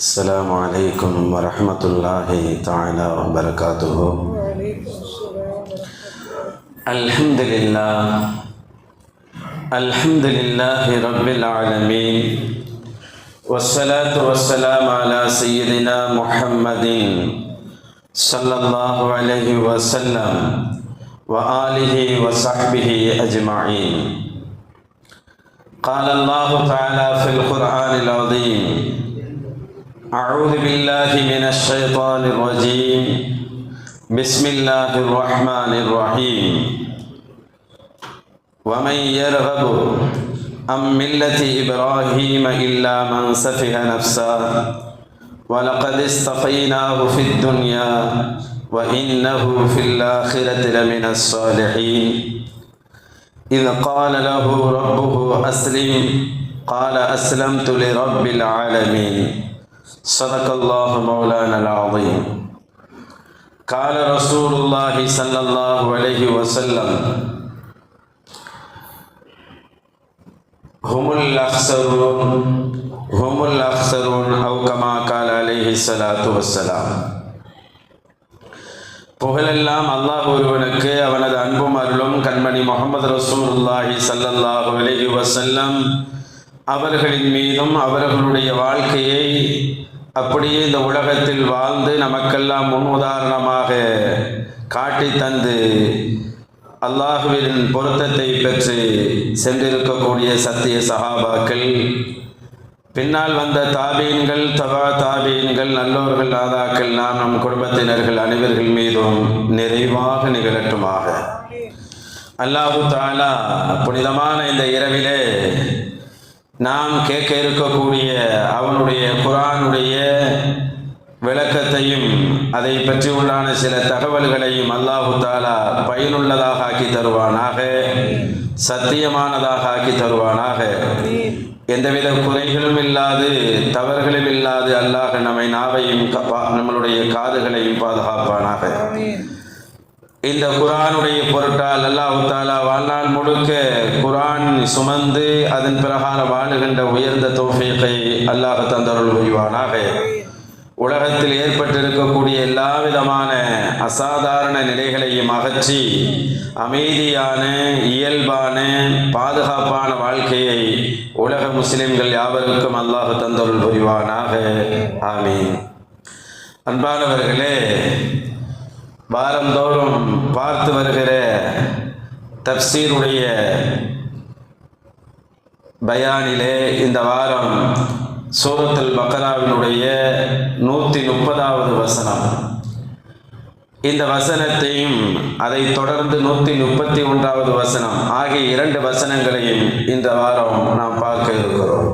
السلام عليكم ورحمة الله تعالى وبركاته. الحمد لله رب العالمين، والصلاة والسلام على سيدنا محمد صلى الله عليه وسلم وآله وصحبه أجمعين. قال الله تعالى في القرآن العظيم: أعوذ بالله من الشيطان الرجيم، بسم الله الرحمن الرحيم. ومن يرغب عن ملة إبراهيم إلا من سفه نفسه ولقد اصطفيناه في الدنيا وإنه في الآخرة لمن الصالحين. إذ قال له ربه أسلم قال أسلمت لرب العالمين. صدق الله مولانا العظيم. قال رسول الله صلى الله عليه وسلم: هم الأخسرون أو كما قال عليه الصلاة والسلام. புகழெல்லாம் அல்லாஹ் ஒருவனுக்கு, அவனது அன்பும் அருளும் கண்மணி முஹம்மது ரசூலுல்லாஹி ஸல்லல்லாஹு அலைஹி வஸல்லம் அவர்களின் மீதும் அவர்களுடைய வாழ்க்கையை அப்படியே இந்த உலகத்தில் வாழ்ந்து நமக்கெல்லாம் முன் உதாரணமாக காட்டி தந்து அல்லாஹுவின் பொருத்தத்தை பெற்று சென்றிருக்கக்கூடிய சத்திய சஹாபாக்கள், பின்னால் வந்த தாபீன்கள், தபா தாபீன்கள், நல்லோர்கள், நாதாக்கள், நாம் நம் குடும்பத்தினர்கள் அனைவர்கள் மீதும் நிறைவாக நிகழட்டுமாக. அல்லாஹு தஆலா புனிதமான இந்த இரவிலே நாம் கேட்க இருக்கக்கூடிய அவனுடைய குர்ஆனுடைய விளக்கத்தையும் அதை பற்றி உள்ளான சில தகவல்களையும் அல்லாஹு தஆலா பயனுள்ளதாக ஆக்கி தருவானாக, சத்தியமானதாக ஆக்கி தருவானாக. எந்தவித குறைகளும் இல்லாது தவறுகளும் இல்லாது அல்லாஹ் நம்மை நாவையும் நம்மளுடைய காதுகளையும் பாதுகாப்பானாக. இந்த குர்ஆனுடைய பொருட்டால் அல்லாஹ் தஆலா வாழ்நாள் முழுக்க குர்ஆன் சுமந்து அதன் பிரகாரம் வாழுகின்ற உயர்ந்த தௌஃபீகை அல்லாஹ் தந்தருள் புரிவானாக. உலகத்தில் ஏற்பட்டிருக்கக்கூடிய எல்லா விதமான அசாதாரண நிலைகளையும் அகற்றி அமைதியான, இயல்பான, பாதுகாப்பான வாழ்க்கையை உலக முஸ்லிம்கள் யாவருக்கும் அல்லாஹ் தந்தருள் புரிவானாக. ஆமீன். அன்பானவர்களே, வாரந்தோறும் பார்த்து வருகிற தப்சீருடைய பயானிலே இந்த வாரம் சூரத்துல் பக்ராவினுடைய 130வது வசனம், இந்த வசனத்தையும் அதை தொடர்ந்து 131வது வசனம் ஆகிய 2 வசனங்களையும் இந்த வாரம் நாம் பார்க்க இருக்கிறோம்.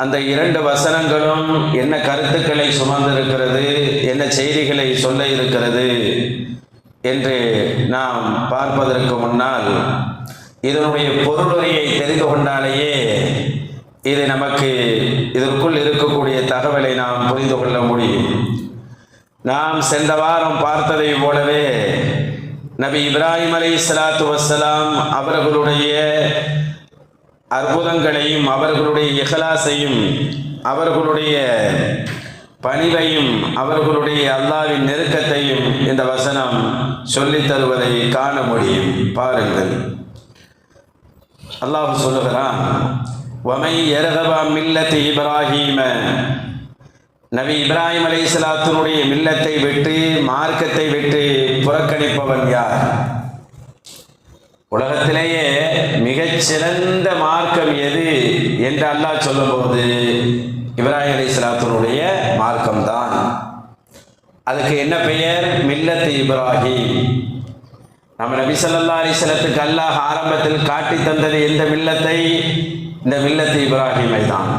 அந்த 2 வசனங்களும் என்ன கருத்துக்களை சுமந்திருக்கிறது, என்ன செய்திகளை சொல்ல இருக்கிறது என்று நாம் பார்ப்பதற்கு முன்னால் இதனுடைய பொருளுரையை தெரிந்து கொண்டாலேயே இது நமக்கு இதற்குள் இருக்கக்கூடிய தகவலை நாம் புரிந்து கொள்ள முடியும். நாம் சென்ற வாரம் பார்த்ததை போலவே நபி இப்ராஹிம் அலைஹிஸ்ஸலாத்து வஸ்ஸலாம் அவர்களுடைய அற்புதங்களையும் அவர்களுடைய இஹ்லாஸையும் அவர்களுடைய பணிவையும் அவர்களுடைய அல்லாஹ்வின் நெருக்கத்தையும் இந்த வசனம் சொல்லித் தருவதை காண முடியும். பாருங்கள், அல்லாஹ் சொல்லுகிறான்: வமை யர்கப மில்லத்தி இப்ராஹீம. நபி இப்ராஹிம் அலைஹிஸ்ஸலாத்துடைய மில்லத்தை விட்டு, மார்க்கத்தை விட்டு புறக்கணிப்பவன் யார்? உலகத்திலேயே மிகச்சிறந்த மார்க்கம் எது என்று அல்லாஹ் சொல்லும்போது இப்ராஹிம் அலைஹிஸ்ஸலாத்துடைய மார்க்கம்தான். அதுக்கு என்ன பெயர்? மில்லத் இப்ராஹிம். நம்ம நபி ஸல்லல்லாஹு அலைஹி வஸல்லத்துக்கு அல்லாஹ் ஆரம்பத்தில் காட்டி தந்தது எந்த மில்லத்தை? இந்த மில்லத் இப்ராஹிமை தான்.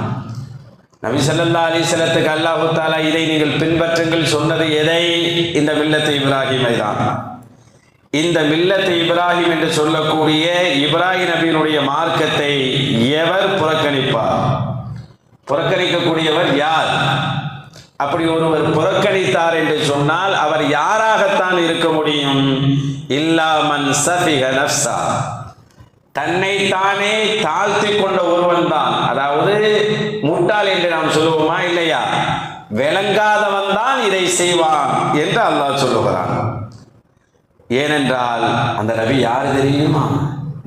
நபி ஸல்லல்லாஹு அலைஹி வஸல்லத்துக்கு அல்லாஹ் தஆலா இதை நீங்கள் பின்பற்றுங்கள் சொன்னது எதை? இந்த மில்லத் இப்ராஹிமை தான். இந்த மில்லத் இப்ராஹிம் என்று சொல்லக்கூடிய இப்ராஹிம் நபியினுடைய மார்க்கத்தை எவர் புறக்கணிப்பார்? புறக்கணிக்கக்கூடியவர் யார்? அப்படி ஒருவர் புறக்கணித்தார் என்று சொன்னால் அவர் யாராகத்தான் இருக்க முடியும்? இல்லா மன் சஃபிஹ நஃப்ஸா. தன்னைத்தானே தாழ்த்தி கொண்ட ஒருவன் தான், அதாவது முட்டாள் என்று நாம் சொல்லுவோமா இல்லையா, விளங்காதவன் தான் இதை செய்வான் என்று அல்லாஹ் சொல்லுகிறான். ஏனென்றால் அந்த நபி யாரு தெரியுமா?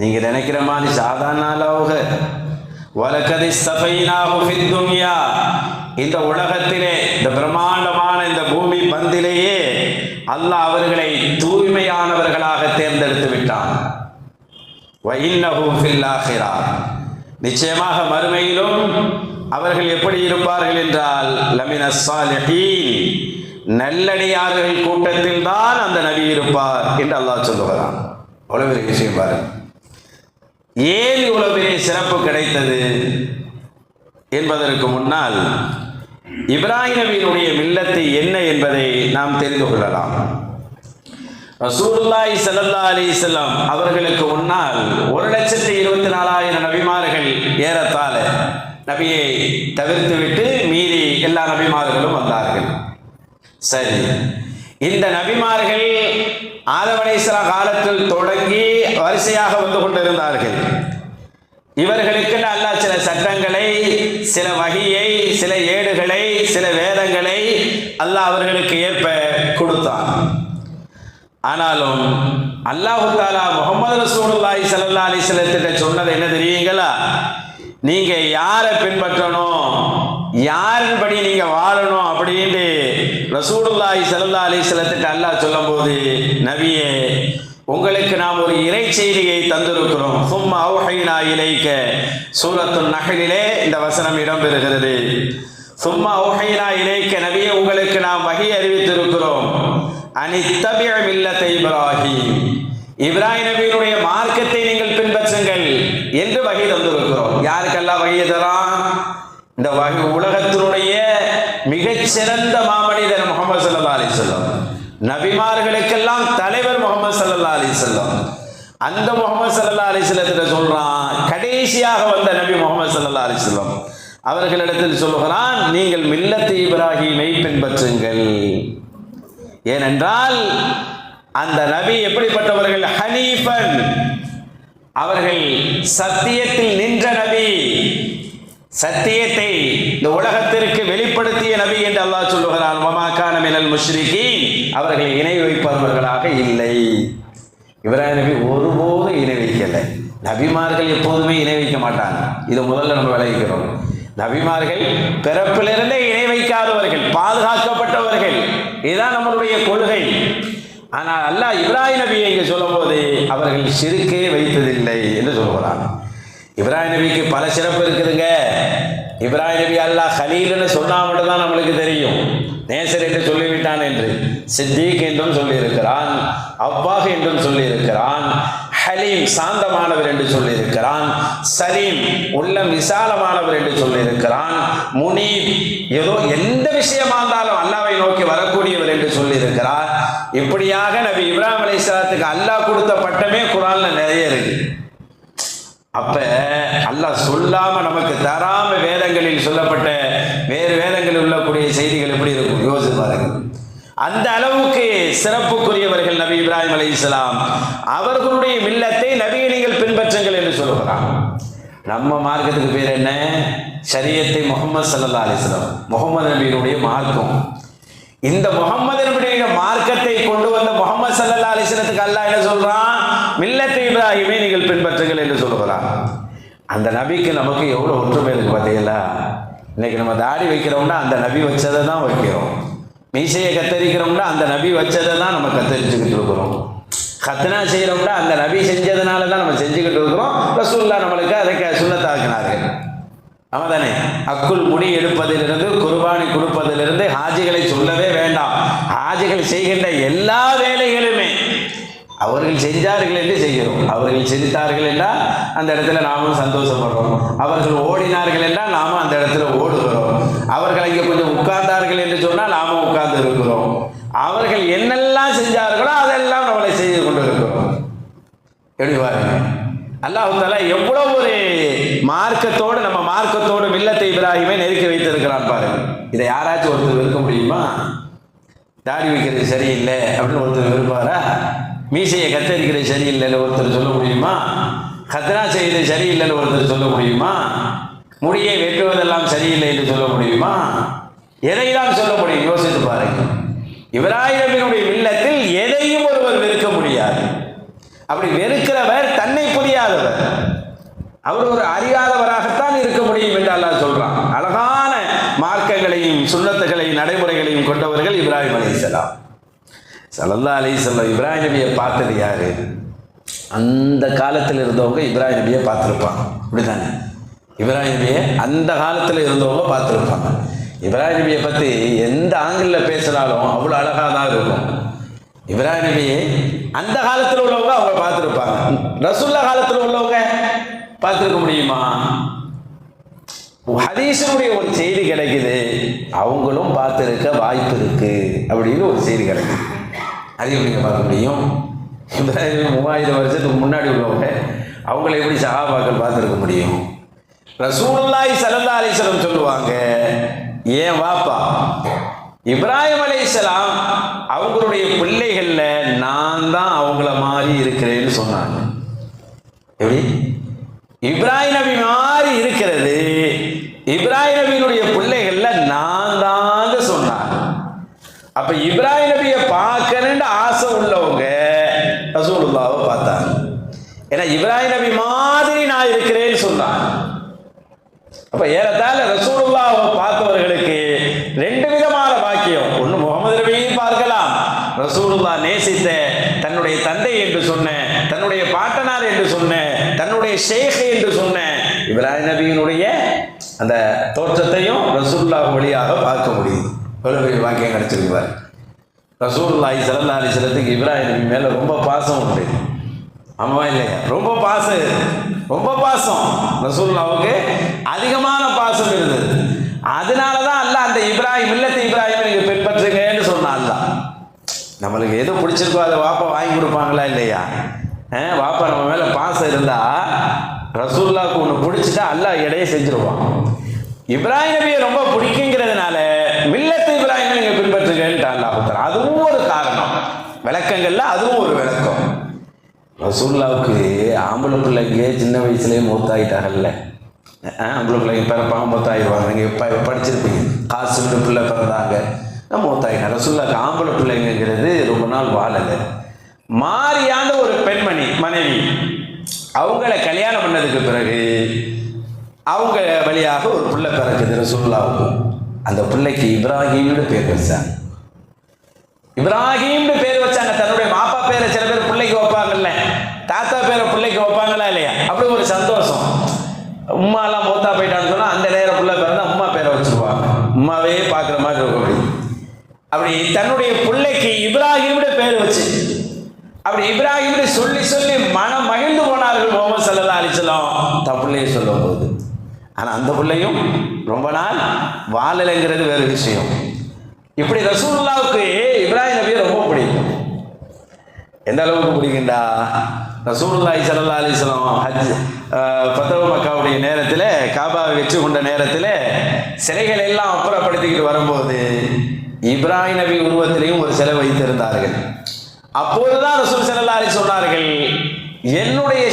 நீங்க நினைக்கிற மாதிரி சாதாரண ஆளாக வலகதி ஸஃபைனாஹு ஃபித் துன்யா, இந்த உலகத்திலே இந்த பிரம்மாண்டமான இந்த பூமி பந்திலேயே அல்லாஹ் அவர்களை தூய்மையானவர்களாக தேர்ந்தெடுத்து விட்டான். வ இன்னஹு ஃபில் ஆখিরা, நிச்சயமாக மறுமையிலும் அவர்கள் எப்படி இருப்பார்கள் என்றால் லமினஸ் ஸாலிஹீன், நல்லடியார்கள் கூட்டத்தில் தான் அந்த நபி இருப்பார் என்று அல்லாஹ் சொல்லுகிறான். அவ்வளவு பெரிய விஷயம் பாருங்க. ஏன் இவ்வளவு பெரிய சிறப்பு கிடைத்தது என்பதற்கு முன்னால் இப்ராஹிம் நபியினுடைய மில்லத்து என்ன என்பதை நாம் தெரிந்து கொள்ளலாம். ரசூலுல்லாஹி ஸல்லல்லாஹு அலைஹி வஸல்லம் அவர்களுக்கு முன்னால் 1,24,000 நபிமார்கள் ஏறத்தாழ நபியை தவிர்த்துவிட்டு மீறி எல்லா நபிமார்களும் வந்தார்கள். சரி, இந்த நபிமார்கள் ஆதம் அலைஹிஸ்ஸலாம் காலத்தில் தொடங்கி வரிசையாக வந்து கொண்டிருந்தார்கள். இவர்களுக்கு அல்லாஹ் சில சட்டங்களை, சில வஹியை, சில ஏடுகளை, சில வேதங்களை அல்லாஹ் அவர்களுக்கு ஏற்ப கொடுத்தான். ஆனாலும் அல்லாஹ் தஆலா முஹம்மது ரசூலுல்லாஹி ஸல்லல்லாஹு அலைஹி வஸல்லம் சொன்னது என்ன தெரியுங்களா? நீங்க யாரை பின்பற்றணும், யாரின்படி நீங்க வாழணும் அப்படின்னு ரசூலுல்லாஹி ஸல்லல்லாஹு அலைஹி வஸல்லம் அல்லாஹ் சொல்லும்போது, நபியே உங்களுக்கு நாம் ஒரு இறை செய்தியை தந்திருக்கிறோம். சும்மா அவ்ஹைனா இலைக்க, சூரத்துன் நஹ்லிலே இந்த வசனம் இடம்பெறுகிறது. சும்மா அவ்ஹைனா இலைக்க, நபியே உங்களுக்கு நாம் வஹி அறிவித்திருக்கிறோம். அனித்தபிஅ மில்லத இப்ராஹிம், இப்ராஹிம் நபியினுடைய மார்க்கத்தை நீங்கள் பின்பற்றுங்கள் என்று வஹி தந்திருக்கிறோம். யாருக்கெல்லாம் வஹி தரான்? இந்த வஹி உலகத்தினுடைய மிகச்சிறந்த மாமனிதர் முஹம்மது ஸல்லல்லாஹு அலைஹி வஸல்லம், நபிமார்களுக்கெல்லாம் தலைவர் முஹம்மது ஸல்லல்லாஹு அலைஹி வஸல்லம். அந்த முஹம்மது ஸல்லல்லாஹு அலைஹி வஸல்லம் சொல்றான், கடைசியாக வந்த நபி முஹம்மது ஸல்லல்லாஹு அலைஹி வஸல்லம் அவர்களிடத்தில் சொல்லுகிறான், நீங்கள் மில்லத் இப்ராஹீமை பின்பற்றுங்கள். ஏனென்றால் அந்த நபி எப்படிப்பட்டவர்கள்? ஹனீஃபன், அவர்கள் சத்தியத்தில் நின்ற நபி, சத்தியத்தை இந்த உலகத்திற்கு வெளிப்படுத்திய நபி என்று அல்லாஹ் சொல்லுகிறான். வமா கான மினல் முஷ்ரிகீன், அவர்கள் இணை வைப்பவர்களாக இல்லை. இப்ராஹிம் நபி ஒருபோதும் இணை வைக்கலை. நபிமார்கள் எப்போதுமே இணை வைக்க மாட்டாங்க. இது முதல்ல நம்ம விளைவிக்கிறோம். நபிமார்கள் பிறப்பிலிருந்தே இணை வைக்காதவர்கள், பாதுகாக்கப்பட்டவர்கள். இதுதான் நம்மளுடைய கொள்கை. ஆனால் அல்லாஹ் இப்ராஹிம் நபியை இங்கே சொல்லும் போது அவர்கள் ஷிர்கே வைத்ததில்லை என்று சொல்கிறான். இப்ராஹிம் நபிக்கு பல சிறப்பு இருக்குதுங்க. இப்ராஹிம் நபி அல்லாஹ் ஹலீல்னு சொன்னா மட்டும் தான் நம்மளுக்கு தெரியும். நேசர் என்று சொல்லிவிட்டான் என்று, சித்திக் என்றும் சொல்லியிருக்கிறான், அவ்வாஹ் என்றும் சொல்லியிருக்கிறான், ஹலீம் சாந்தமானவர் என்று சொல்லியிருக்கிறான், சலீம் உள்ளம் விசாலமானவர் என்று சொல்லியிருக்கிறான், முனீப் ஏதோ எந்த விஷயமா இருந்தாலும் அல்லாஹ்வை நோக்கி வரக்கூடியவர் என்று சொல்லியிருக்கிறார். இப்படியாக நபி இப்ராஹிம் அலைஹிஸ்ஸலாத்துக்கு அல்லாஹ் கொடுத்த பட்டமே குர்ஆன்ல நிறைய இருக்கு. அப்ப அல்லாஹ் சொல்லாம நமக்கு தராம வேதங்களில் சொல்லப்பட்ட வேறு வேதங்களில் உள்ளக்கூடிய செய்திகள் எப்படி இருக்கும் யோசிச்சு பாருங்க. அந்த அளவுக்கு சிறப்புக்குரியவர்கள் நபி இப்ராஹிம் அலைஹிஸ்ஸலாம். அவர்களுடைய மில்லத்தை நபியை நீங்கள் பின்பற்றுங்கள் என்று சொல்லுகிறான். நம்ம மார்க்கத்துக்கு பேர் என்ன? ஷரியத்தை முஹம்மது ஸல்லல்லாஹு அலைஹி வஸல்லம், முஹம்மது நபியினுடைய மார்க்கம். இந்த முஹம்மது நபியுடைய மார்க்கத்தை கொண்டு வந்த முஹம்மது ஸல்லல்லாஹு அலைஹி வஸல்லத்துக்கு அல்லாஹ் என்ன சொல்றான்? மில்லத் இப்ராஹிமை நீங்கள் பின்பற்றுங்கள் என்று சொல்கிறான். அந்த நபிக்கு நமக்கு எவ்வளவு ஒற்றுமை இருக்கு பார்த்தீங்களா? இன்னைக்கு நம்ம தாடி வைக்கிறோம்னா அந்த நபி வச்சதை தான் வைக்கிறோம். மீசையை கத்தரிக்கிறோம்னா அந்த நபி வச்சதை தான் நம்ம கத்தரிச்சுக்கிட்டு இருக்கிறோம். கத்னா செய்யறோம்னா அந்த நபி செஞ்சதுனால தான் நம்ம செஞ்சுக்கிட்டு இருக்கிறோம். ரசூலுல்லாஹ் நம்மளுக்கு அதை சுன்னத்தாக்கினார்கள். ஆமாதானே? அக்குள் முடி எடுப்பதிலிருந்து குர்பானி கொடுப்பதிலிருந்து ஹாஜிகளை சொல்லவே வேண்டாம். ஹாஜிகள் செய்கின்ற எல்லா வேலைகளுமே அவர்கள் செஞ்சார்கள் என்று செய்கிறோம். அவர்கள் செஞ்சார்கள் என்றால் அந்த இடத்துல நாமும் சந்தோஷப்படுறோம். அவர்கள் ஓடினார்கள் என்றால் நாமும் அந்த இடத்துல ஓடுகிறோம். அவர்கள் இங்கே கொஞ்சம் உட்கார்ந்தார்கள் என்று சொன்னால் நாமும் உட்கார்ந்து இருக்கிறோம். அவர்கள் என்னெல்லாம் செஞ்சார்களோ அதெல்லாம் நம்மளை செய்து கொண்டு இருக்கிறோம். எப்படி பாருங்க, அல்லாஹ் தஆலா எவ்வளவு ஒரு மார்க்கத்தோடு நம்ம மார்க்கத்தோடு மில்லத் இப்ராஹிமை நெருக்கி வைத்திருக்கிறான் பாருங்க. இதை யாராச்சும் ஒருத்தர் விரும்ப முடியுமா? தாடி வைக்கிறது சரியில்லை அப்படின்னு ஒருத்தர் விரும்பாரா? மீசையை கத்தரிக்கிறது சரியில்லைன்னு ஒருத்தர் சொல்ல முடியுமா? கத்னா செய்து சரியில்லைன்னு ஒருத்தர் சொல்ல முடியுமா? முடியை வெட்டுவதெல்லாம் சரியில்லை என்று சொல்ல முடியுமா? எதைதான் சொல்ல முடியும்? யோசித்து பாருங்க. இப்ராஹிம் நபியினுடைய மில்லத்தில் எதையும் ஒருவர் வெறுக்க முடியாது. அப்படி வெறுக்கிறவர் தன்னை புரியாதவர், அவர் ஒரு அறியாதவராகத்தான் இருக்க முடியும் என்று அல்லாஹ் சொல்றான். அழகான மார்க்கங்களையும் சுன்னத்துகளையும் நடைமுறைகளையும் கொண்டவர்கள் இப்ராஹிம் அலைஹிஸ்ஸலாம். ஸல்லல்லாஹு அலைஹி வஸல்லம் இப்ராஹிம் நபியை பார்த்தது யாரு? அந்த காலத்தில் இருந்தவங்க இப்ராஹிம் நபியை பார்த்துருப்பாங்க. அப்படித்தானே? இப்ராஹிம் நபியை அந்த காலத்தில் இருந்தவங்க பார்த்துருப்பாங்க. இப்ராஹிம் நபியை பற்றி எந்த ஆங்கிளில் பேசினாலும் அவ்வளோ அழகாக தான் இருக்கும். இப்ராஹிம் நபியை அந்த காலத்தில் உள்ளவங்க அவங்க பார்த்துருப்பாங்க. ரசூலுல்லாஹ் காலத்தில் உள்ளவங்க பார்த்துருக்க முடியுமா? ஹதீஸினுடைய ஒரு செய்தி கிடைக்குது, அவங்களும் பார்த்துருக்க வாய்ப்பு இருக்கு அப்படின்னு ஒரு செய்தி கிடைக்குது. அது எப்படிங்க பார்க்க முடியும்? இப்ராஹிம் 3000 வருஷத்துக்கு முன்னாடி உள்ளவங்க அவங்கள எப்படி சஹாபாக்கள் பார்த்துருக்க முடியும்? ரசூலுல்லாஹி ஸல்லல்லாஹு அலைஹி வஸல்லம் சொல்லுவாங்க, ஏன் வாப்பா இப்ராஹிம் அலைஹிஸ்ஸலாம் அவங்களுடைய பிள்ளைகள்ல நான் தான் அவங்கள மாதிரி இருக்கிறேன்னு சொன்னாங்க. எப்படி? இப்ராஹிம் நபி மாதிரி இருக்கிறது இப்ராஹிம் நபியினுடைய பிள்ளைகள்ல நான் தான் சொன்னாங்க. அப்ப இப்ராஹிம் நபியை பார்க்கணும்னு ஆசை உள்ளவங்க ரசூலுல்லாஹ்வை பார்த்தாங்க. ஏன்னா இப்ராஹிம் நபி மாதிரி நான் இருக்கிறேன்னு சொன்னாங்க. அப்ப ஏறத்தாழ ரசூலுல்லாஹ்வை பார்த்தவர்களுக்கு 2 விதமான பாக்கியம். ஒன்று முகமது நபியை பார்க்கலாம், ரசூலுல்லாஹ் நேசித்த தன்னுடைய தந்தை என்று சொன்ன, தன்னுடைய பாட்டனார் என்று சொன்ன, தன்னுடைய ஷேக் என்று சொன்ன இப்ராஹிம் நபியினுடைய அந்த தோற்றத்தையும் ரசூலுல்லாஹ் வழியாக பார்க்க முடியுது. எவ்வளவு பெரிய பாக்கியம் கிடைச்சிருப்பார். ரசூலுல்லாஹி ஸல்லல்லாஹு அலைஹி வஸல்லத்துக்கு இப்ராஹிம் நபி மேல ரொம்ப பாசம் உண்டு. ஆமாவா இல்லையா? ரொம்ப பாசம் ரசூலுல்லாஹ்வுக்கு அதிகமான பாசம் இருந்தது. அதனால தான் அல்லாஹ் அந்த இப்ராஹிம் மில்லத்து இப்ராஹிமை நீங்க பின்பற்றுங்கன்னு சொன்னான் அல்லாஹ். நம்மளுக்கு எது பிடிச்சிருக்கோ அதை வாப்பா வாங்கி கொடுப்பாங்களா இல்லையா? வாப்பா நம்ம மேல பாசம் இருந்தா ரசூலுல்லாஹ்வுக்கு ஒன்று பிடிச்சிட்டா அல்லாஹ் இடையே செஞ்சிருவான். இப்ராஹிம் நபியை ரொம்ப பிடிக்குங்கிறதுனால மில்லத்து இப்ராஹிமை நீங்க பின்பற்றுங்கன்ட்டு அல்லாஹ். அதுவும் ஒரு காரணம், விளக்கங்கள்ல அதுவும் ஒரு விளக்கம். ரசூலுல்லாஹ்வுக்கு ஆம்பளை பிள்ளைங்க சின்ன வயசுலேயே மூத்தாயிட்டாங்கல்ல. ஆம்பளை பிள்ளைங்க பிறப்பாங்க மூத்தாயிடுவாங்க. நீங்கள் படிச்சிருப்பீங்க, காசிம் பிள்ளை பிறந்தாங்க மூத்தாயிட்டாங்க. ரசூலுல்லாஹ்வுக்கு ஆம்பளை பிள்ளைங்கிறது ரொம்ப நாள் வாழலை. மாரியாந்த ஒரு பெண்மணி மனைவி, அவங்கள கல்யாணம் பண்ணதுக்கு பிறகு அவங்க வழியாக ஒரு பிள்ளை பிறக்குது ரசூலுல்லாஹ்வுக்கு. அந்த பிள்ளைக்கு இப்ராஹிம்னு பேர் வச்சாங்க. இப்ராஹிம்னு பேர் வச்சாங்க. தன்னுடைய மாப்பா பேரை சில பேர் பிள்ளைக்கு வைப்பாங்கல்ல, தாத்தா பேரை பிள்ளைக்கு வைப்பாங்களா இல்லையா? அப்படி ஒரு சந்தோஷம். உம்மா எல்லாம் மூத்தா போயிட்டான்னு சொன்னா அந்த நேரம் பிள்ளை பிறந்தா உம்மா பேரை வச்சிருவாங்க. உம்மாவே பார்க்குற மாதிரி இருக்கும். அப்படி தன்னுடைய பிள்ளைக்கு இப்ராஹிம்னு பேர் வச்சு அப்படி இப்ராஹிம்னு சொல்லி சொல்லி மனம் மகிழ்ந்து போனார்கள் முஹம்மது ஸல்லல்லாஹு அலைஹி வஸல்லம் தன் பிள்ளையை சொல்லும் போது. ஆனால் அந்த பிள்ளையும் ரொம்ப நாள் வாழலைங்கிறது வேறு விஷயம். இப்படி ரசூலுல்லாஹ்வுக்கு இப்ராஹிம் நபியை ரொம்ப பிடிக்கும். எந்த அளவுக்கு பிடிக்குண்டா, ரசூலுல்லாஹி ஸல்லல்லாஹு அலைஹி வஸல்லம் ஹஜ் ஃபத்ஹு மக்காவுடைய நேரத்தில், காபாவை வெற்றி கொண்ட நேரத்தில் சிலைகள் எல்லாம் அப்புறப்படுத்திக்கிட்டு வரும்போது இப்ராஹிம் நபி உருவத்திலையும் ஒரு சிலை வைத்திருந்தார்கள். அப்போதுதான் ரசூல் ஸல்லல்லாஹு அலைஹி சொன்னார்கள், என்னுடைய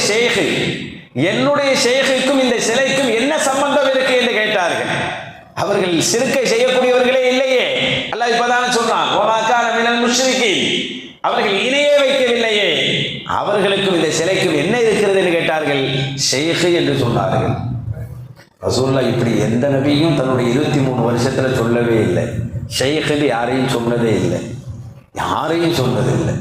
ஷேഖுக்கும் இந்த சிலைக்கும் என்ன சம்பந்தம் இருக்கு என்று கேட்டார்கள். அவர்கள் சிறுக்கை செய்யக்கூடியவர்களே இல்லையே. அல்லாஹ் இப்பதானே சொல்றான், வமா கான மினல் முஷ்ரிகீன், அவர்கள் இணையே வைக்கவில்லையே. அவர்களுக்கும் இந்த சிலைக்கும் என்ன இருக்கிறது என்று கேட்டார்கள். ஷேக் என்று சொன்னார்கள். ரசூலுல்லாஹ் இப்படி எந்த நபியும் தன்னுடைய 23 வருஷத்துல சொல்லவே இல்லை. ஷேக் என்று யாரையும் சொன்னதே இல்லை, யாரையும் சொன்னதில்லை.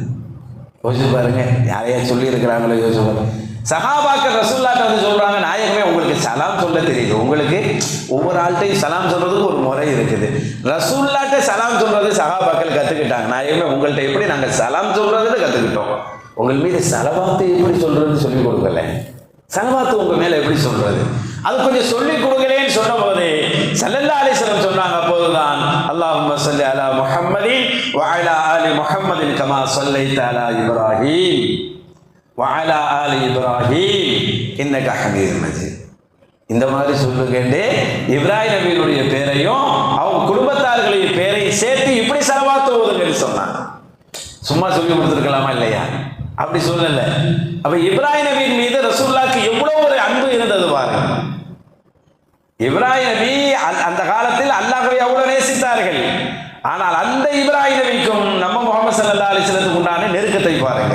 யோசிச்சு பாருங்க, யாரையா சொல்லி இருக்கிறாங்களோ யோசிச்சு பாருங்க. சஹாபாக்கள் ரசூலுல்லாஹ்ட்ட வந்து சொல்றாங்க, நாயகமே உங்களுக்கு சலாம் சொல்ல தெரியுது. உங்களுக்கு ஒவ்வொரு ஆள்கிட்டையும் சலாம் சொல்றதுக்கு ஒரு முறை இருக்குது. ரசூலுல்லாஹ்ட்ட சலாம் சொல்றது சஹாபாக்கள் கத்துக்கிட்டாங்க. நாயகமே உங்கள்கிட்ட எப்படி நாங்கள் சலாம் சொல்றதுன்னு கத்துக்கிட்டோம். உங்கள் மீது சலவாத்து எப்படி சொல்றது சொல்லி கொடுக்கல. சலவாத்து உங்க மேல எப்படி சொல்றது அது கொஞ்சம் சொல்லி கொடுங்களேன்னு சொன்ன போது ஸல்லல்லாஹு அலைஹி வஸல்லம் சொன்னாங்க. அப்போதுதான் அல்லாஹும்ம ஸல்லி அலா முஹம்மதின் வ அலா ஆலி முஹம்மதின் கமா ஸல்லைத அலா இப்ராஹீம் வஅலா ஆலி இப்ராஹீம் இன்னக ஹமீதும் மஜீத், இந்த மாதிரி சொல்லுங்கன்னு இப்ராஹிம் நபியினுடைய பேரையும் அவங்க குடும்பத்தார்களுடைய பேரையும் சேர்த்து இப்படி ஸலவாத் ஓதுங்கன்னு சொன்னாங்க. சும்மா சொல்லி கொடுத்துருக்கலாமா இல்லையா? அப்படி சொல்லல. அப்ப இப்ராஹிம் நபியின் மீது ரசூலுல்லாஹ்க்கு எவ்வளவு ஒரு அன்பு இருந்தது பாருங்க. இப்ராஹிம் நபி அந்த காலத்தில் அல்லாஹ்வை அவ்வளவு நேசித்தார்கள். ஆனால் அந்த இப்ராஹிம் நபிக்கும் நம்ம முஹம்மது ஸல்லல்லாஹு அலைஹி வஸல்லத்துக்கு உண்டான நெருக்கத்தை பாருங்க,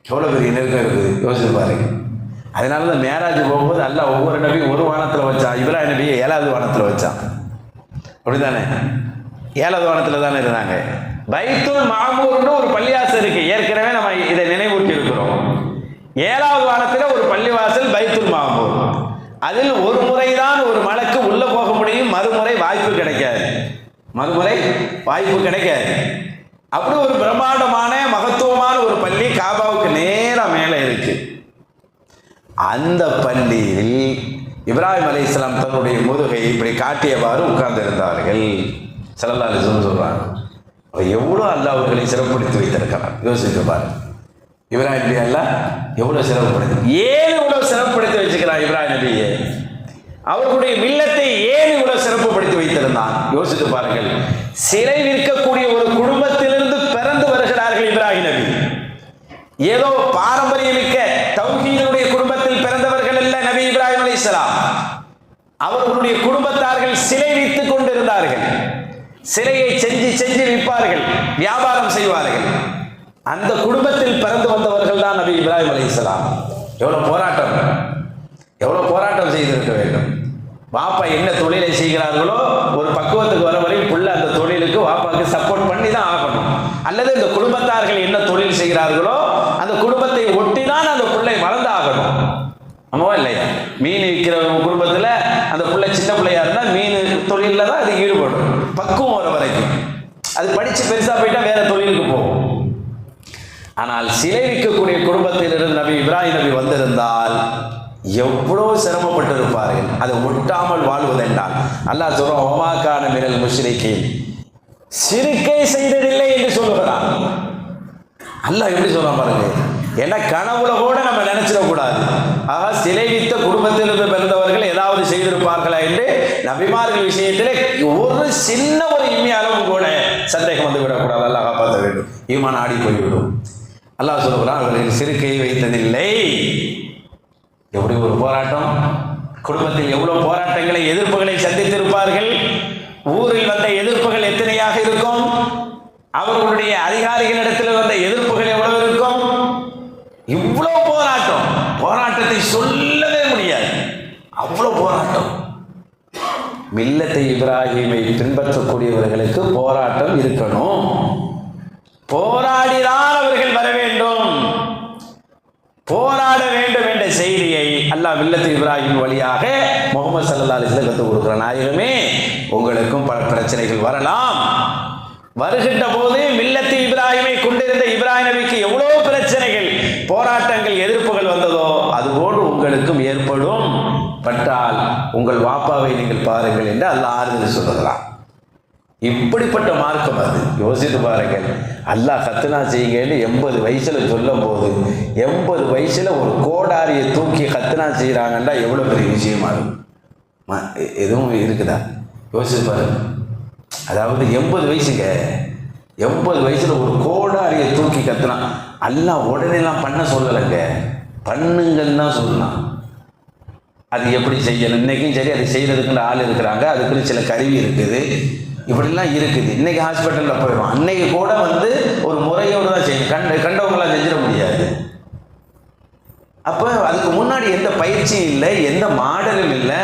எவ்வளவு பெரிய நெருக்கம் இருக்குது, யோசிச்சு பாருங்க. அதனால தான் மேராஜ் போகும்போது அல்லாஹ் ஒவ்வொரு நபியும் ஒரு வானத்தில் வச்சான், இப்ராஹிம் நபியை 7வது வானத்தில் வச்சான். அப்படித்தானே? 7வது வானத்தில் தானே இருந்தாங்க. பைத்துல் மாமூர்னு ஒரு பள்ளிவாசல் இருக்கு, ஏற்கனவே நம்ம இதை நினைவூட்டி இருக்கிறோம். 7வது வானத்தில் ஒரு பள்ளிவாசல் பைத்துல் மாமூர். அதில் ஒரு முறைதான் ஒரு மலக்கு உள்ள போக முடியும், மறுமுறை வாய்ப்பு கிடைக்காது. மறுமுறை வாய்ப்பு கிடைக்காது. அப்படி ஒரு பிரம்மாண்டமான மகத்துவமான ஒரு பள்ளி காபாவுக்கு நேரா மேலே இருக்கு. அந்த பள்ளியில் இப்ராஹிம் அலைஹிஸ்ஸலாம் தன்னுடைய முதுகை இப்படி காட்டியவாறு உட்கார்ந்து இருந்தார்கள். ஸல்லல்லாஹு அலைஹி வஸல்லம் சொல்றாங்க, எவ்வளோ அல்லாஹ் அவர்களை சிறப்படுத்தி வைத்திருக்கிறார். யோசிச்சு பாருங்க, இப்ராஹிம் நபி அல்லாஹ் எவ்வளவு சிறப்புப்படுத்தி, ஏன் இவ்வளவு சிறப்புப்படுத்தி வச்சுக்கிறான் இப்ராஹிம் நபியை? அவர்களுடைய மில்லத்தை ஏன் இவ்வளவு சிறப்புப்படுத்தி வைத்திருந்தான்? யோசித்து பாருங்கள். சிலை விற்கக்கூடிய ஒரு குடும்பத்திலிருந்து பிறந்து வருகிறார்கள் இப்ராஹிம் நபி. ஏதோ பாரம்பரியமிக்க தௌஹீதுடைய குடும்பத்தில் பிறந்தவர்கள் அல்ல நபி இப்ராஹிம் அலைஹிஸ்ஸலாம். அவர்களுடைய குடும்பத்தார்கள் சிலை வைத்துக் கொண்டிருந்தார்கள். சிலையை செஞ்சு விற்பார்கள், வியாபாரம் செய்வார்கள். அந்த குடும்பத்தில் பிறந்து வந்தவர்கள் தான் நபி இப்ராஹிம் அலைஹிஸ்ஸலாம். எவ்வளவு போராட்டம் செய்திருக்க வேண்டும். வாப்பா என்ன தொழிலை செய்கிறார்களோ ஒரு பக்குவத்துக்கு வர வரை புள்ள அந்த தொழிலுக்கு வாப்பாக்கு சப்போர்ட் பண்ணி தான் ஆகணும். அல்லது இந்த குடும்பத்தார்கள் என்ன தொழில் செய்கிறார்களோ அந்த குடும்பத்தை ஒட்டி தான் அந்த பிள்ளை வளர்ந்து ஆகணும். ஆமாவா இல்லையா? மீன் விற்கிற குடும்பத்தில் அந்த பிள்ளை சின்ன பிள்ளையா இருந்தால் மீன் தொழிலில் தான் அது ஈடுபடும், பக்குவம் வர வரைக்கும். அது படித்து பெருசாக போயிட்டா வேற தொழிலுக்கு போகும். ஆனால் சிலை விற்கக்கூடிய குடும்பத்தில் இருந்து நபி இப்ராஹிம் நபி வந்திருந்தால் எவ்வளவு சிரமப்பட்டு இருப்பார்கள். அதை ஒட்டாமல் வாழ்வதென்றால் அல்லாஹ் சொல்றான், ஒமாக்கான மினல் முஷ்ரிக்கீன், சிறுக்கை செய்ததில்லை என்று சொல்லுகிறான். அல்லாஹ் எப்படி சொல்றான் பாருங்க. ஏன்னா கனவுல கூட நம்ம நினைச்சிடக்கூடாது, ஆக சிலை வித்த குடும்பத்திலிருந்து பிறந்தவர்கள் ஏதாவது செய்திருப்பார்களா என்று நபிமார்கள் விஷயத்திலே ஒரு சின்ன ஒரு இம்மி அளவு கூட சந்தேகம் வந்து விடக்கூடாது. அல்லாஹ் காப்பாற்ற வேண்டும், ஈமான் ஆடி போய்விடும். அல்லாஹ் சொல்லுகிறான், அவர்கள் சிறுக்கை வைத்ததில்லை. எப்படி ஒரு போராட்டம், குடும்பத்தில் எவ்வளவு போராட்டங்களை எதிர்ப்புகளை சந்தித்திருப்பார்கள். ஊரில் வந்த எதிர்ப்புகள் எத்தனையாக இருக்கும், அவர்களுடைய அதிகாரிகளிடத்தில் வந்த எதிர்ப்புகள் எவ்வளவு இருக்கும். இவ்வளவு போராட்டத்தை சொல்லவே முடியாது, அவ்வளவு போராட்டம். மில்லத்தை இப்ராஹிமை பின்பற்றக்கூடியவர்களுக்கு போராட்டம் இருக்கணும், போராடிதான் அவர்கள் வர வேண்டும், போராட வேண்டும் என்ற செய்தியை அல்லாஹ் மில்லத்து இப்ராஹிம் வழியாக முஹம்மது ஸல்லல்லாஹு அலைஹி வஸல்லம் கற்றுக் கொடுக்கிற நாயகமே, உங்களுக்கும் பல பிரச்சனைகள் வரலாம். வருகின்ற போது மில்லத்து இப்ராஹிமை கொண்டிருந்த இப்ராஹிம் நபிக்கு எவ்வளவு பிரச்சனைகள், போராட்டங்கள், எதிர்ப்புகள் வந்ததோ அதுபோன்று உங்களுக்கும் ஏற்படும். பட்டால் உங்கள் வாப்பாவை நீங்கள் பாருங்கள் என்று அல்லாஹ் ஆறுதல் சொல்லுகிறான். இப்படிப்பட்ட மார்க்கம் அது. யோசித்து பாருங்கள், அல்லாஹ் கத்துனா செய்யுங்கன்னு 80 வயசுல சொல்லும் போது 80 வயசுல ஒரு கோடாரியை தூக்கி கத்துனா செய்யறாங்கன்னா எவ்வளவு பெரிய விஷயமா இருக்கும். எதுவும் இருக்குதா? யோசித்து பாருங்க. அதாவது 80 வயசுங்க, 80 வயசுல ஒரு கோடாரியை தூக்கி கத்துனா அல்லாஹ் உடனேலாம் பண்ண சொல்லலைங்க, பண்ணுங்கன்னு தான் சொல்லலாம். அது எப்படி செய்யணும், இன்னைக்கும் சரி அது செய்யறதுக்குன்னு ஆள் இருக்கிறாங்க, அதுக்குன்னு சில கருவி இருக்குது, இப்படிலாம் இருக்குது. இன்னைக்கு ஹாஸ்பிட்டலில் போயிடும், அன்னைக்கு கூட ஒரு முறையோடு தான் செய்யணும், கண்டவங்களாம் செஞ்சிட முடியாது. அப்போ அதுக்கு முன்னாடி எந்த பயிற்சியும் இல்லை, எந்த மாடலும் இல்லை.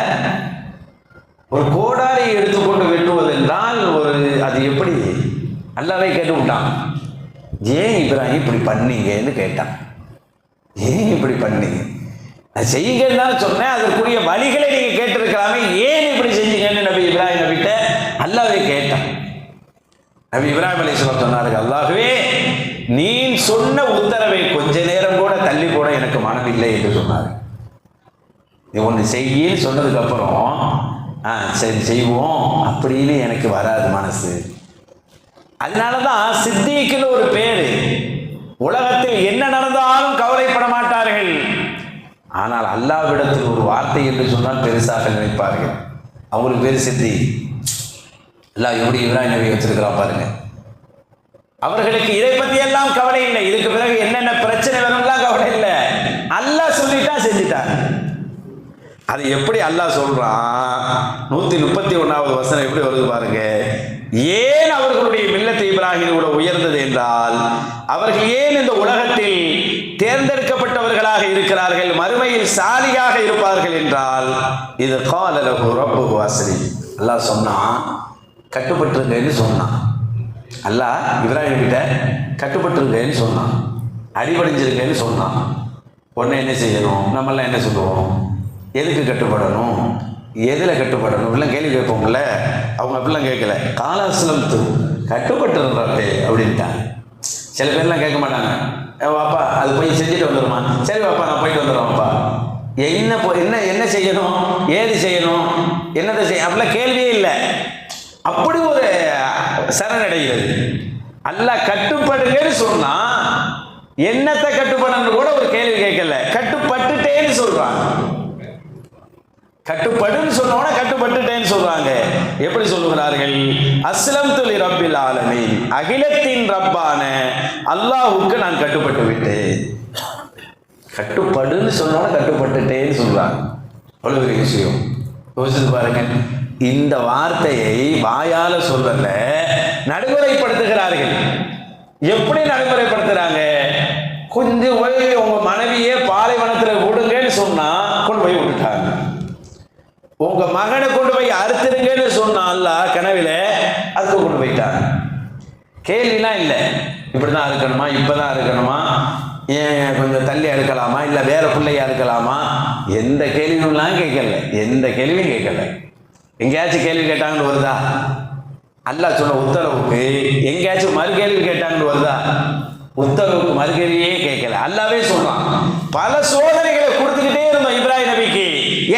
ஒரு கோடாரியை எடுத்துக்கொண்டு வெட்டுவதென்றால் அது எப்படி, அல்லாவே கேட்டு விட்டான், ஏன் இப்ராஹிம் இப்படி பண்ணீங்கன்னு கேட்டான். ஏன் இப்படி பண்ணீங்க, நான் செய்யுங்கன்னு தான் சொன்னேன், அதற்குரிய வழிகளை நீங்க கேட்டிருக்கலாமே, ஏன் இப்படி செஞ்சீங்கன்னு நபி இப்ராஹிம் நபிட்ட அல்லாஹ்வே கேட்டான். நபி இப்ராஹிம் அலைஹிஸ்ஸலாம் சொன்னார்கள், அல்லாஹ்வே நீ சொன்ன உத்தரவை கொஞ்ச நேரம் கூட தள்ளி போட எனக்கு மனமில்லை என்று சொன்னார். நீ ஒன்று செய்யின்னு சொன்னதுக்கு அப்புறம் சரி செய்வோம் அப்படின்னு எனக்கு வராது மனசு. அதனாலதான் சித்திக்குன்னு ஒரு பேரு. உலகத்தில் என்ன நடந்தாலும் கவலைப்பட மாட்டார்கள், ஆனால் அல்லாஹ்விடத்தில் ஒரு வார்த்தை என்று சொன்னால் பெருசாக நினைப்பார்கள். அவங்களுக்கு பேர் சித்தி. அல்லாஹ் எப்படி இப்ராஹிம் நபி வச்சிருக்கிறான் பாருங்க. அவர்களுக்கு இதை பத்தி எல்லாம் கவலை இல்லை. இதுக்கு பிறகு என்னென்ன பிரச்சனை வரும்லாம் கவலை இல்லை. அல்லாஹ் சொல்லிட்டா செஞ்சுட்டாங்க. அது எப்படி அல்லாஹ் சொல்றான்? 131வது வசனம் எப்படி வருது பாருங்க. ஏன் அவர்களுடைய மில்லத் இப்ராஹிம் கூட உயர்ந்தது என்றால், அவர்கள் ஏன் இந்த உலகத்தில் தேர்ந்தெடுக்கப்பட்டவர்களாக இருக்கிறார்கள், மறுமையில் சாலியாக இருப்பார்கள் என்றால், இது கால லஹு ரப்புஹு அஸ்லிம். அல்லாஹ் சொன்னான், கட்டுப்பட்டிருங்கன்னு சொன்னான். அல்லாஹ் இப்ராஹிம் கிட்ட கட்டுப்பட்டிருங்கன்னு சொன்னான், அடிபடிஞ்சிருங்கன்னு சொன்னான். உடனே என்ன செய்யணும்? நம்மளாம் என்ன சொல்லுவோம்? எதுக்கு கட்டுப்படணும், எதில் கட்டுப்படணும் இப்படிலாம் கேள்வி கேட்போம்ல. அவங்க அப்படிலாம் கேட்கல. காலாஸ்லம் கட்டுப்பட்டுறாப்பே அப்படின்ட்டாங்க. சில பேர்லாம் கேட்க மாட்டாங்க. வாப்பா அது போய் செஞ்சுட்டு வந்துடுமா? சரி வாப்பா நான் போயிட்டு வந்துடுவாப்பா. என்ன என்ன செய்யணும், ஏது செய்யணும், என்னதை செய்ய, அப்படிலாம் கேள்வியே இல்லை. அப்படி ஒரு சரணடைகிறது. அல்லாஹ் கட்டுப்படுங்கன்னு சொன்னா என்னத்தை கட்டுப்படணும்னு கூட ஒரு கேள்வி கேட்கல, கட்டுப்பட்டுட்டேன்னு சொல்றாங்க. கட்டுப்படுன்னு சொன்னோட கட்டுப்பட்டுட்டேன்னு சொல்றாங்க. எப்படி சொல்லுகிறார்கள்? அஸ்லம்து லி ரப்பில் ஆலமீன், அகிலத்தின் ரப்பான அல்லாஹ்வுக்கு நான் கட்டுப்பட்டு விட்டேன். கட்டுப்படுன்னு சொன்னோட கட்டுப்பட்டுட்டேன்னு சொல்றாங்க. அவ்வளவு பெரிய விஷயம். யோசிச்சு பாருங்க. இந்த வார்த்தையை வாயால சொல்லல, நடைமுறைப்படுத்துகிறார்கள். எப்படி நடைமுறைப்படுத்துறாங்க? கொஞ்சம் போய் உங்க மனைவியே பாலைவனத்தில் விடுங்கன்னு சொன்னா கொண்டு போய் விட்டுட்டாங்க. உங்க மகனை கொண்டு போய் அறுத்துருங்கன்னு சொன்னா அல்லாஹ் கனவில அதுக்கு கொண்டு போயிட்டாங்க. கேள்விலாம் இல்லை, இப்படிதான் இருக்கணுமா, இப்பதான் இருக்கணுமா, ஏன் கொஞ்சம் தள்ளி அறுக்கலாமா, இல்லை வேற பிள்ளையா இருக்கலாமா, எந்த கேள்வியும் கேட்கல. எந்த கேள்வியும் கேட்கல. எங்கேயாச்சும் கேள்வி கேட்டாங்கன்னு வருதா? அல்லாஹ் சொன்ன உத்தரவுக்கு எங்கேயாச்சும் மறு கேள்வி கேட்டாங்கன்னு வருதா? உத்தரவுக்கு மறு கேள்வியே கேட்கல. அல்லாவே சொல்றான், பல சோதனைகளை கொடுத்துக்கிட்டே இருந்தோம் இப்ராஹிம் நபிக்கு,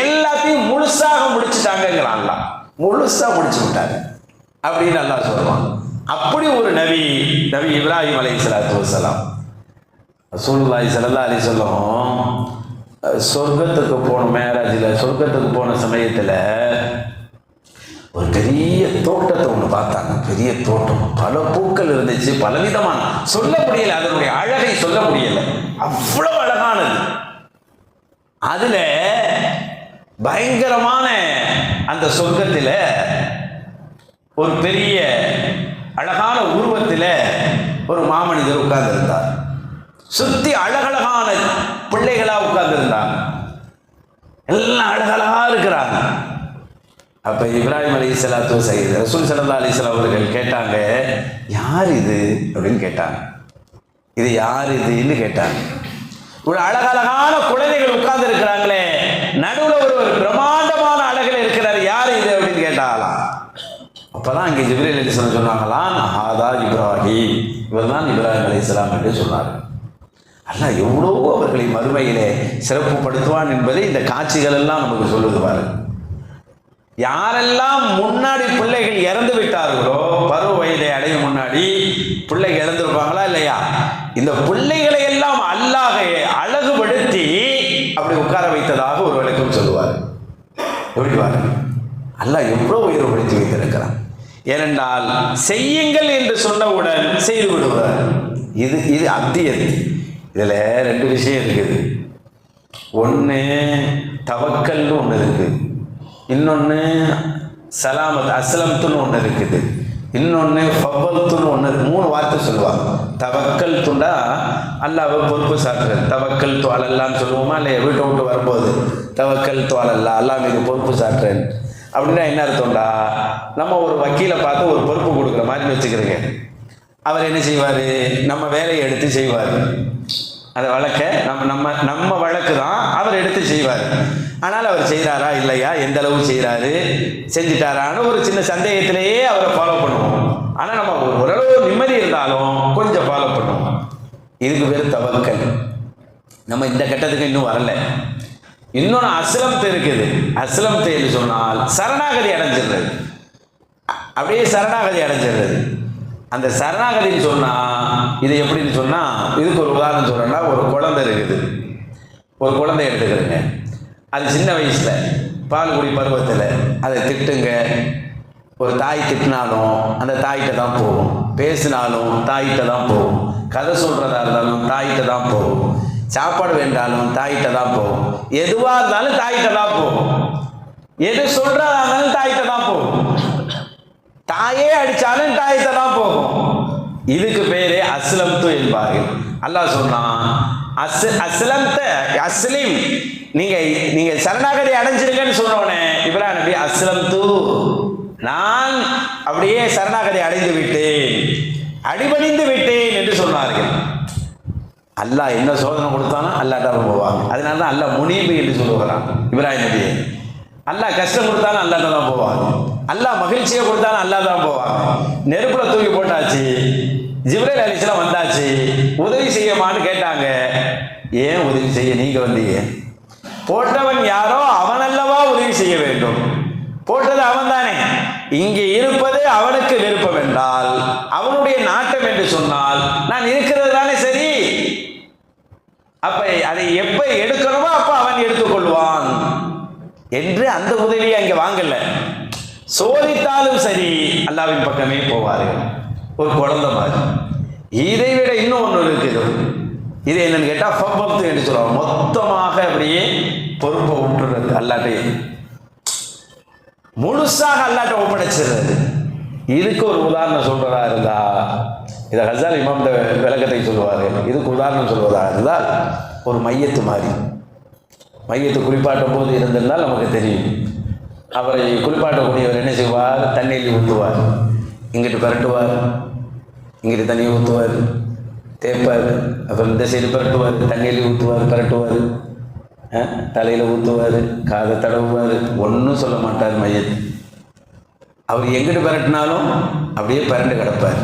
எல்லாத்தையும் முழுசாக முடிச்சுட்டாங்கிறான். அல்லாஹ் முழுசா முடிச்சு விட்டாங்க அப்படின்னு அல்லாஹ் சொல்றான். அப்படி ஒரு நபி இப்ராஹிம் அலைஹிஸ்ஸலாத்து வஸ்ஸலாம். ரசூலுல்லாஹி ஸல்லல்லாஹு அலைஹி வஸல்லம் சொர்க்கத்துக்கு போன மேராஜில், சொர்க்கத்துக்கு போன சமயத்தில் ஒரு பெரிய தோட்டத்தை ஒன்று பார்த்தாங்க. பெரிய தோட்டம், பல பூக்கள் இருந்துச்சு, பலவிதமான, சொல்ல முடியல, அதனுடைய அழகை சொல்ல முடியல, அவ்வளவு அழகானது. அதுல பயங்கரமான அந்த சொர்க்கத்தில் ஒரு பெரிய அழகான உருவத்தில் ஒரு மாமனிதர் உட்கார்ந்து இருந்தார். சுத்தி அழகழகான பிள்ளைகளா உட்கார்ந்து இருந்தாங்க. எல்லாம் அழகழகா இருக்கிறாங்க. அப்ப இப்ராஹிம் அலைஹிஸ்ஸலாத்து வஸலாம், ரசூல் ஸல்லல்லாஹு அலைஹி வஸல்லம் அவர்கள் கேட்டாங்க, யார் இது அப்படின்னு கேட்டாங்க. இது யார் இதுன்னு கேட்டாங்க. ஒரு அழகழகான குழந்தைகள் உட்கார்ந்து இருக்கிறாங்களே, நடுவில் ஒரு பிரம்மாண்டமான அழகில் இருக்கிறார், யார் இது அப்படின்னு கேட்டாங்களாம். அப்பதான் அங்கே ஜிப்ரீல் அலைஹிஸ்ஸலாம் சொன்னாங்களாம், ஹாதா இப்ராஹிம், இவர் தான் இப்ராஹிம் அலைஹிஸ்ஸலாம் என்று சொன்னார். அல்லாஹ் எவ்வளோ அவர்களை மறுமையிலே சிறப்புப்படுத்துவான் என்பதை இந்த காட்சிகள் எல்லாம் நமக்கு சொல்லுது பாருங்க. யாரெல்லாம் முன்னாடி பிள்ளைகள் இறந்து விட்டார்களோ, பருவ வயதை அடையும் முன்னாடி பிள்ளைகள் இறந்துருப்பாங்களா இல்லையா, இந்த பிள்ளைகளை எல்லாம் அல்லாஹ் அழகுபடுத்தி அப்படி உட்கார வைத்ததாக ஒரு விளக்கம் சொல்லுவார். எப்படி பாருங்க, அல்லாஹ் எவ்வளோ உயர்வுபடுத்தி வைத்திருக்கிறான். ஏனென்றால் செய்யுங்கள் என்று சொன்னவுடன் செய்து விடுவார். இது அத்தியது. இதுல ரெண்டு விஷயம் இருக்குது. ஒன்று தவக்கல்னு ஒன்று இருக்குது, இன்னொன்று சலாமத் அஸ்லம்துன்னு ஒன்று இருக்குது, இன்னொன்று ஃபவல்துன்னு ஒன்று இருக்குது. 3 வார்த்தை சொல்லுவாங்க. தவக்கல் துண்டா அல்லாஹ்வை பொறுப்பு சாட்டுறது, தவக்கல் துவாலல்லான்னு சொல்லுவோமா இல்லையா? வீட்டை விட்டு வரும்போது தவக்கல் துவாலல்லா, அல்லாஹ் மீது பொறுப்பு சாட்டுறேன் அப்படின்னா என்ன அர்த்தம்டா? நம்ம ஒரு வக்கீலை பார்த்து ஒரு பொறுப்பு கொடுக்குற மாதிரி வச்சுக்கிறீங்க. அவர் என்ன செய்வார்? நம்ம வேலையை எடுத்து செய்வார். அந்த வழக்கை நம்ம வழக்கு தான் அவர் எடுத்து செய்வார். ஆனால் அவர் செய்கிறாரா இல்லையா, எந்த அளவு செய்கிறாரு, செஞ்சுட்டாரான்னு ஒரு சின்ன சந்தேகத்திலேயே அவரை ஃபாலோ பண்ணுவோம். ஆனால் நம்ம ஓரளவு நிம்மதி இருந்தாலும் கொஞ்சம் ஃபாலோ பண்ணுவோம். இதுக்கு பேர் தவக்கல். நம்ம இந்த கட்டத்துக்கு இன்னும் வரல. இன்னொன்று அஸ்லம்து இருக்குது. அஸ்லம்துன்னு சொன்னால் சரணாகதி அடைஞ்சிடுறது, அப்படியே சரணாகதி அடைஞ்சிடுறது. அந்த சரணாகதின்னு சொன்னால் இது எப்படின்னு சொன்னால், இதுக்கு ஒரு உதாரணம் சொல்கிறேன்னா, ஒரு குழந்தை இருக்குது. ஒரு குழந்தை எடுத்துக்கிறேங்க. அது சின்ன வயசில் பால்குடி பருவத்தில் அதை திட்டுங்க, ஒரு தாய் திட்டினாலும் அந்த தாய்கிட்ட தான் போகும். பேசினாலும் தாயிட்ட தான் போகும், கதை சொல்றதா இருந்தாலும் தாயிட்ட தான் போகும், சாப்பாடு வேண்டாலும் தாயிட்ட தான் போகும், எதுவா இருந்தாலும் தாயிட்ட தான் போகும், எது சொல்றதா இருந்தாலும் தாயிட்ட தான் போகும், தாயே அடிச்சாலும் தாயிட்ட தான் போகும். இதுக்கு பேரே அஸ்லம்து என்பார்கள். அல்லாஹ் சொன்னான், அஸ்லிம், நீங்க சரணாகதி அடைஞ்சிருங்கன்னு சொன்னோன்னே இப்ராஹிம் நபி அஸ்லம்து, நான் அப்படியே சரணாகதி அடைந்து விட்டேன், அடிபணிந்து விட்டேன் என்று சொன்னார்கள். அல்லாஹ் என்ன சோதனை கொடுத்தானோ அல்லாஹ்ட்ட போவாங்க. அதனால தான் அல்லாஹ் முனீபு என்று சொல்லுகிறான் இப்ராஹிம் நபியை. அல்லாஹ் கஷ்டம் கொடுத்தாலும் அல்லாஹ்ட்ட தான் போவாங்க, அல்லாஹ் மகிழ்ச்சியை கொடுத்தாலும் அல்லாஹ் தான் போவாங்க. நெருப்புல தூக்கி போட்டாச்சு, ஜிப்ரீல் அலைஹிஸ்ஸலாம் வந்தாச்சு, உதவி செய்யமான்னு கேட்டாங்க. ஏன் உதவி செய்ய நீங்க வந்தீங்க? போட்டவன் யாரோ அவன் அல்லவா உதவி செய்ய வேண்டும், போட்டது அவன் தானே. இங்கே இருப்பது அவனுக்கு விருப்பம் என்றால், அவனுடைய நாட்டம் என்று சொன்னால் நான் இருக்கிறது தானே சரி. அப்ப அதை எப்ப எடுக்கணுமோ அப்ப அவன் எடுத்துக்கொள்வான் என்று அந்த உதவியை அங்கே வாங்கல. சோதித்தாலும் சரி அல்லாஹ்வின் பக்கமே போவார்கள், ஒரு குழந்தை மாதிரி. இதை விட இன்னும் ஒன்று இருக்குது. இது என்னன்னு கேட்டா ஃபபத்து என்று சொல்லுவாங்க. மொத்தமாக அப்படியே பொறுப்பை விட்டுறது, அல்லாட்டையே முழுசாக அல்லாட்ட ஒப்படைச்சிடுறது. இதுக்கு ஒரு உதாரணம் சொல்றதா இருந்தா, இதை ஹஸால் இமாம் விளக்கத்தை சொல்லுவார்கள். இதுக்கு உதாரணம் சொல்வதாக இருந்தால், ஒரு மையத்து மாதிரி, மையத்தை குளிப்பாட்டும் போது இருந்திருந்தால் நமக்கு தெரியும். அவரை குளிப்பாட்டக்கூடியவர் என்ன செய்வார்? தண்ணியில் ஊற்றுவார், இங்கிட்டு பரட்டுவார், இங்கிட்டு தண்ணியை ஊற்றுவார், தேய்ப்பார், அப்புறம் இந்த சைடு பரட்டுவார், தண்ணியில் ஊற்றுவார், பரட்டுவார், தலையில் ஊற்றுவார், காதை தடவுவார், ஒன்றும் சொல்ல மாட்டார் மையத்து. அவர் எங்கிட்டு பரட்டினாலும் அப்படியே பரண்டு கிடப்பார்,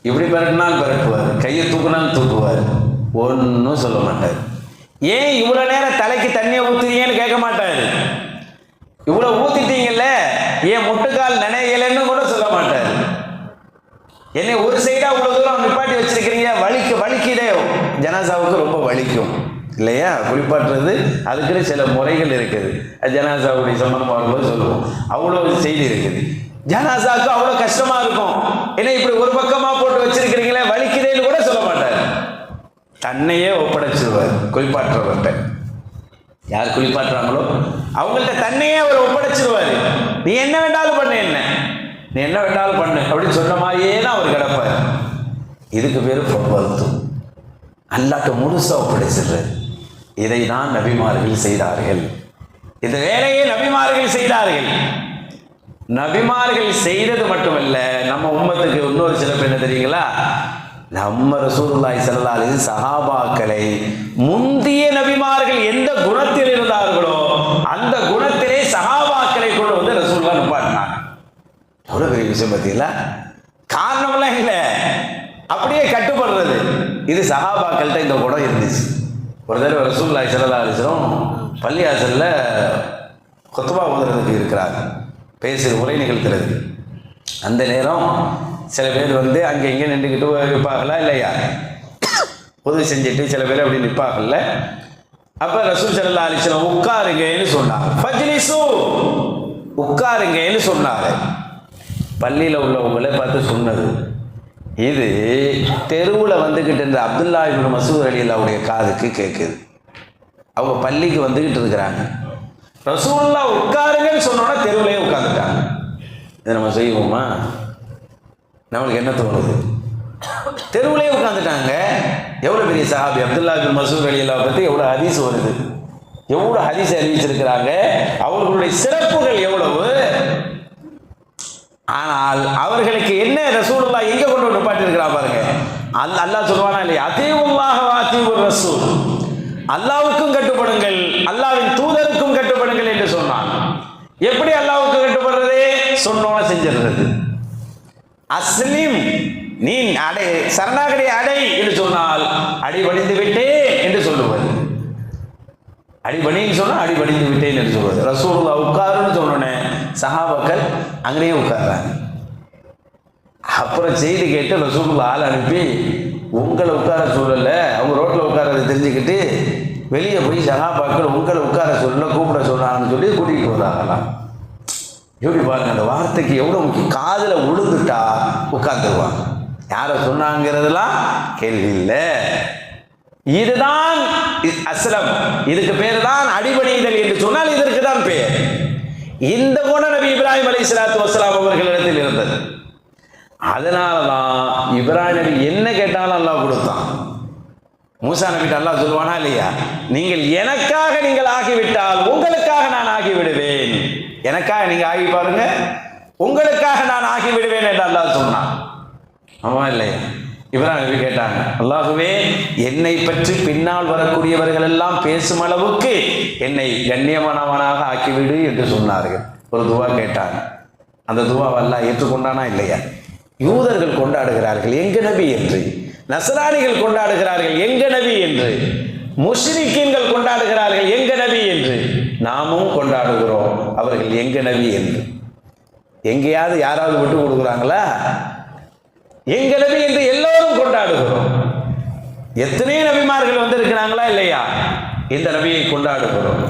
இப்படி பரட்டினாலும் பரட்டுவார், கையை தூக்குனாலும் தூக்குவார், ஒன்றும் சொல்ல மாட்டார். ஏன் இவ்வளோ நேரம் தலைக்கு தண்ணியை ஊற்றுறீங்கன்னு கேட்க மாட்டார். இவ்வளோ ஊற்றிட்டீங்கல்ல, ஏன் முட்டுக்கால் நினைக்கலன்னு கூட சொல்ல மாட்டார். என்னை ஒரு சைடாக இவ்வளோ தூரம் நிப்பாட்டி வச்சிருக்கிறீங்க, வலிக்குதே, ஜனாசாவுக்கு ரொம்ப வலிக்கும் இல்லையா? குளிப்பாட்டுறது அதுக்குன்னு சில முறைகள் இருக்குது. ஜனாசாவுடைய சம்பந்தமாக வரும்போது சொல்லுவோம், அவ்வளோ செய்தி இருக்குது. ஜனாசாவுக்கு அவ்வளோ கஷ்டமா இருக்கும். ஏன்னா இப்படி ஒரு பக்கமாக போட்டு வச்சிருக்கிறீங்களே, வலிக்குதேன்னு கூட சொல்ல மாட்டார். தன்னையே ஒப்படைச்சிருவார் குளிப்பாட்டுறவர்கிட்ட. யார் குளிப்பாட்டுறாங்களோ அவங்கள்ட்ட தன்னையே அவர் ஒப்படைச்சிருவார். நீ என்ன வேண்டாலும் பண்ணு, நீ என்ன வேண்டாலும் பண்ணு அப்படின்னு சொன்ன மாதிரியே தான் அவர் கிடப்பார். இதுக்கு பேர் ஃபபத்து, அல்லாஹ்ட்ட முழுசா ஒப்படைச்சிடுறார். இதை தான் நபிமார்கள் செய்தார்கள். இந்த வேலையை நபிமார்கள் செய்தார்கள். நபிமார்கள் செய்தது மட்டுமல்ல, நம்ம உம்மத்துக்கு இன்னொரு சிறப்பு என்ன தெரியுங்களா? நம்ம ரசூலுல்லாஹி ஸல்லல்லாஹு அலைஹி வஸல்லம் சஹாபாக்களை முந்திய நபிமார்கள் எந்த குணத்தில் இருந்தார்களோ அந்த குணத்திலே சஹாபாக்களை கொண்டு வந்து ரசூலுல்லாஹ் நிப்பாட்டினாங்க. எவ்வளவு பெரிய விஷயம் பார்த்தீங்களா? காரணமெல்லாம் இல்லை, அப்படியே கட்டுப்படுறது. இது சஹாபாக்கள்கிட்ட இந்த குணம் இருந்துச்சு. ஒரு தடவை ரசூலுல்லாஹி ஸல்லல்லாஹு அலைஹி வஸல்லம் பள்ளிவாசல்ல குத்பா ஓதுறதுக்கு இருக்கிறாங்க, உரை நிகழ்த்துறது. அந்த நேரம் சில பேர் வந்து அங்கே இங்கே நின்றுக்கிட்டு இருப்பாங்களா இல்லையா, உதவி செஞ்சுட்டு சில பேர் அப்படி நிற்பாங்கல்ல. அப்போ ரசூல் ஸல்லல்லாஹு அலைஹி வஸல்லம் உட்காருங்கன்னு சொன்னாங்க. ஃபஜ்லிஸு, உட்காருங்கன்னு சொன்னாங்க. பள்ளியில் உள்ளவங்களை பார்த்து சொன்னது. இது தெருவில் வந்துக்கிட்டு இருந்த அப்துல்லா இப்னு மஸ்ஊத் ரலியல்லாஹுடைய காதுக்கு கேட்குது. அவங்க பள்ளிக்கு வந்துக்கிட்டு இருக்கிறாங்க. ரசூலுல்லாஹ் உட்காருங்கன்னு சொன்னோன்னா தெருவிலேயே உட்காந்துட்டாங்க. இதை நம்ம செய்வோமா? நம்மளுக்கு என்ன தோணுது? தெருவிலேயே உட்காந்துட்டாங்க. எவ்வளோ பெரிய சஹாபி அப்துல்லா இப்னு மஸ்ஊத் ரலியல்லாஹு பற்றி எவ்வளோ ஹதீஸ் வருது, எவ்வளோ ஹதீஸ் அறிவிச்சிருக்கிறாங்க, அவர்களுடைய சிறப்புகள் எவ்வளவு. ஆனால் அவர்களுக்கு என்ன ரசூலுல்லாஹ் எங்கே கொண்டு நிப்பாட்டி இருக்கிறான் பாருங்க. அல்லாஹ் சொல்வானா இல்லையா, அதீவுல்லாஹ வ அதீவுர் ரசூல், அல்லாஹ்வுக்கும் கட்டுப்படுங்கள், அல்லாஹ்வின் தூதருக்கும் கட்டுப்படுங்கள் என்று சொன்னான். எப்படி அல்லாஹ்வுக்கு கட்டுப்படுறது? சொன்னோன்னு செஞ்சிடுறது. அஸ்லிம், நீ அடை, சரணாகதி அடை என்று சொன்னால் அடிபணிந்து விட்டேன் என்று சொல்லுவது. அடிபணின்னு சொன்னால் அடிபணிந்து விட்டேன் என்று சொல்வது. ரசூலுல்லாஹ் உட்காருன்னு சொன்னோன்னே சஹாபாக்கள் அங்கேயே உட்கார்றாங்க. அப்புறம் செய்தி கேட்டு ரசூலுல்லாஹ் ஆள் அனுப்பி உங்களை உட்கார சொல்லல, அவங்க ரோட்டில் உட்காரதை தெரிஞ்சுக்கிட்டு வெளியே போய் சஹாபாக்கள் உங்களை உட்கார சொல்ல கூப்பிட சொன்னாங்கன்னு சொல்லி கூட்டிகிட்டு வந்தாங்களாம். எப்படி பாருங்க, அந்த வார்த்தைக்கு எவ்வளோ முக்கியம். காதில் உழுந்துட்டா உட்கார்ந்துருவாங்க. யாரை சொன்னாங்கிறதுலாம் கேள்வி இல்லை. இதுதான் அஸ்லம். இதுக்கு பேர் தான் அடிபணிதல் என்று சொன்னால் இதற்கு தான் பேர். இந்த குணம் நபி இப்ராஹிம் அலைஹிஸ்ஸலாத்து வஸ்ஸலாம் அவர்களிடத்தில் இருந்தது. அதனாலதான் இப்ராஹிம் நபி என்ன கேட்டாலும் அல்லாஹ் கொடுத்தான். மூசா நபிட்ட அல்லாஹ் சொல்லுவானா இல்லையா, நீங்கள் எனக்காக நீங்கள் ஆகிவிட்டால் உங்களுக்காக நான் ஆகிவிடுவேன். எனக்காக நீங்க ஆகி பாருங்க, உங்களுக்காக நான் ஆகிவிடுவேன் என்று அல்லாஹ் சொன்னான். ஆமா இல்லையா? இப்ராஹிம் நபி கேட்டாங்க, அல்லாஹுவே என்னை பற்றி பின்னால் வரக்கூடியவர்கள் எல்லாம் பேசும் அளவுக்கு என்னை கண்ணியமானவனாக ஆக்கிவிடு என்று சொன்னார்கள். ஒரு துவா கேட்டாங்க. அந்த துவாவை அல்லாஹ் ஏற்றுக்கொண்டானா இல்லையா? யூதர்கள் கொண்டாடுகிறார்கள் எங்க நபி என்று, நசராணிகள் கொண்டாடுகிறார்கள் எங்க நபி என்று, முஷ்ரிக்கீன்கள் கொண்டாடுகிறார்கள் எங்க நபி என்று, நாமும் கொண்டாடுகிறோம் அவர்கள் எங்க நபி என்று. எங்கேயாவது யாராவது விட்டு கொடுக்குறாங்களா? எங்க நபி என்று எல்லோரும் கொண்டாடுகிறோம். எத்தனை நபிமார்கள் வந்திருக்கிறாங்களா இல்லையா? இந்த நபியை கொண்டாடுகிறோம்.